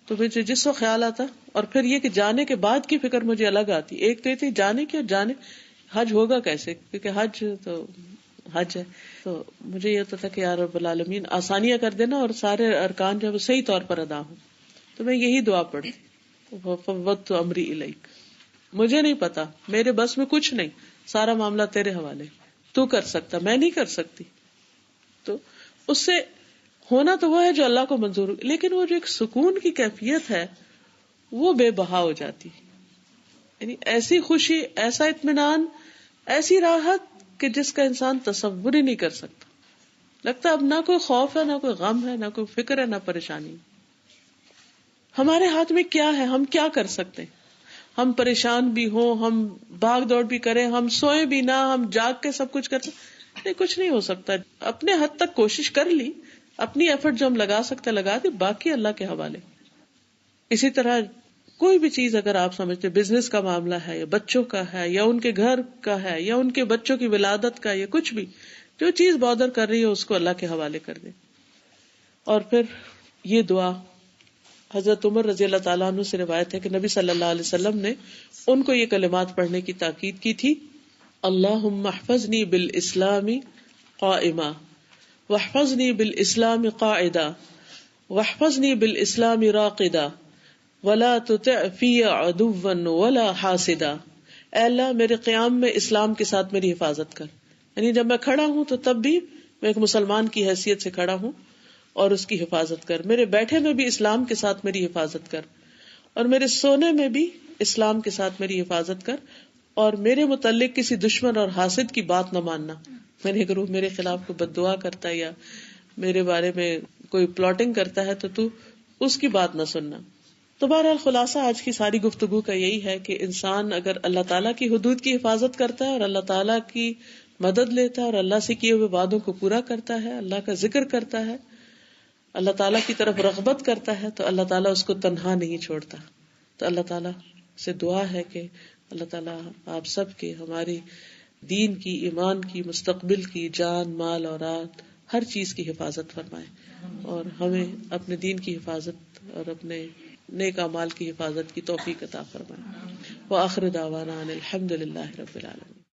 تو مجھے جس کو خیال آتا, اور پھر یہ کہ جانے کے بعد کی فکر مجھے الگ آتی. ایک تو یہ تھی جانے کی, اور جانے حج ہوگا کیسے, کیونکہ حج تو حج ہے. تو مجھے یہ ہوتا تھا کہ یا رب العالمین آسانیاں کر دینا اور سارے ارکان جو ہے وہ صحیح طور پر ادا ہوں. تو میں یہی دعا پڑھتی, وفوضت امری الیک. مجھے نہیں پتا, میرے بس میں کچھ نہیں, سارا معاملہ تیرے حوالے, تو کر سکتا, میں نہیں کر سکتی. تو اس سے ہونا تو وہ ہے جو اللہ کو منظور ہو, لیکن وہ جو ایک سکون کی کیفیت ہے وہ بے بہا ہو جاتی. یعنی ایسی خوشی, ایسا اطمینان, ایسی راحت کہ جس کا انسان تصور ہی نہیں کر سکتا. لگتا اب نہ کوئی خوف ہے, نہ کوئی غم ہے, نہ کوئی فکر ہے, نہ پریشانی. ہمارے ہاتھ میں کیا ہے, ہم کیا کر سکتے ہیں؟ ہم پریشان بھی ہوں, ہم بھاگ دوڑ بھی کریں, ہم سوئیں بھی نہ, ہم جاگ کے سب کچھ کرتے, نہیں, کچھ نہیں ہو سکتا. اپنے حد تک کوشش کر لی, اپنی ایفرٹ جو ہم لگا سکتے لگا دی, باقی اللہ کے حوالے. اسی طرح کوئی بھی چیز اگر آپ سمجھتے بزنس کا معاملہ ہے یا بچوں کا ہے یا ان کے گھر کا ہے یا ان کے بچوں کی ولادت کا یا کچھ بھی, جو چیز بادر کر رہی ہے اس کو اللہ کے حوالے کر دیں. اور پھر یہ دعا حضرت عمر رضی اللہ تعالیٰ عنہ سے روایت ہے کہ نبی صلی اللہ علیہ وسلم نے ان کو یہ کلمات پڑھنے کی تاکید کی تھی. اللہم احفظنی بالاسلام قائما واحفظنی بالاسلام قاعدا واحفظنی بالاسلام راقدا ولا تطع فی عدوا ولا حاسدا. اے اللہ میرے قیام میں اسلام کے ساتھ میری حفاظت کر, یعنی جب میں کھڑا ہوں تو تب بھی میں ایک مسلمان کی حیثیت سے کھڑا ہوں, اور اس کی حفاظت کر. میرے بیٹھے میں بھی اسلام کے ساتھ میری حفاظت کر, اور میرے سونے میں بھی اسلام کے ساتھ میری حفاظت کر, اور میرے متعلق کسی دشمن اور حاسد کی بات نہ ماننا. میں نے اگر وہ میرے خلاف کوئی بد دعا کرتا ہے یا میرے بارے میں کوئی پلاٹنگ کرتا ہے تو اس کی بات نہ سننا. تو بہرحال خلاصہ آج کی ساری گفتگو کا یہی ہے کہ انسان اگر اللہ تعالیٰ کی حدود کی حفاظت کرتا ہے اور اللہ تعالیٰ کی مدد لیتا ہے اور اللہ سے کیے ہوئے وعدوں کو پورا کرتا ہے, اللہ کا ذکر کرتا ہے, اللہ تعالیٰ کی طرف رغبت کرتا ہے, تو اللہ تعالیٰ اس کو تنہا نہیں چھوڑتا. تو اللہ تعالیٰ سے دعا ہے کہ اللہ تعالیٰ آپ سب کے, ہماری دین کی, ایمان کی, مستقبل کی, جان مال اولاد ہر چیز کی حفاظت فرمائے, اور ہمیں اپنے دین کی حفاظت اور اپنے نیک اعمال کی حفاظت کی توفیق عطا فرمائے. وآخر دعوانا ان الحمد للہ رب العالمین.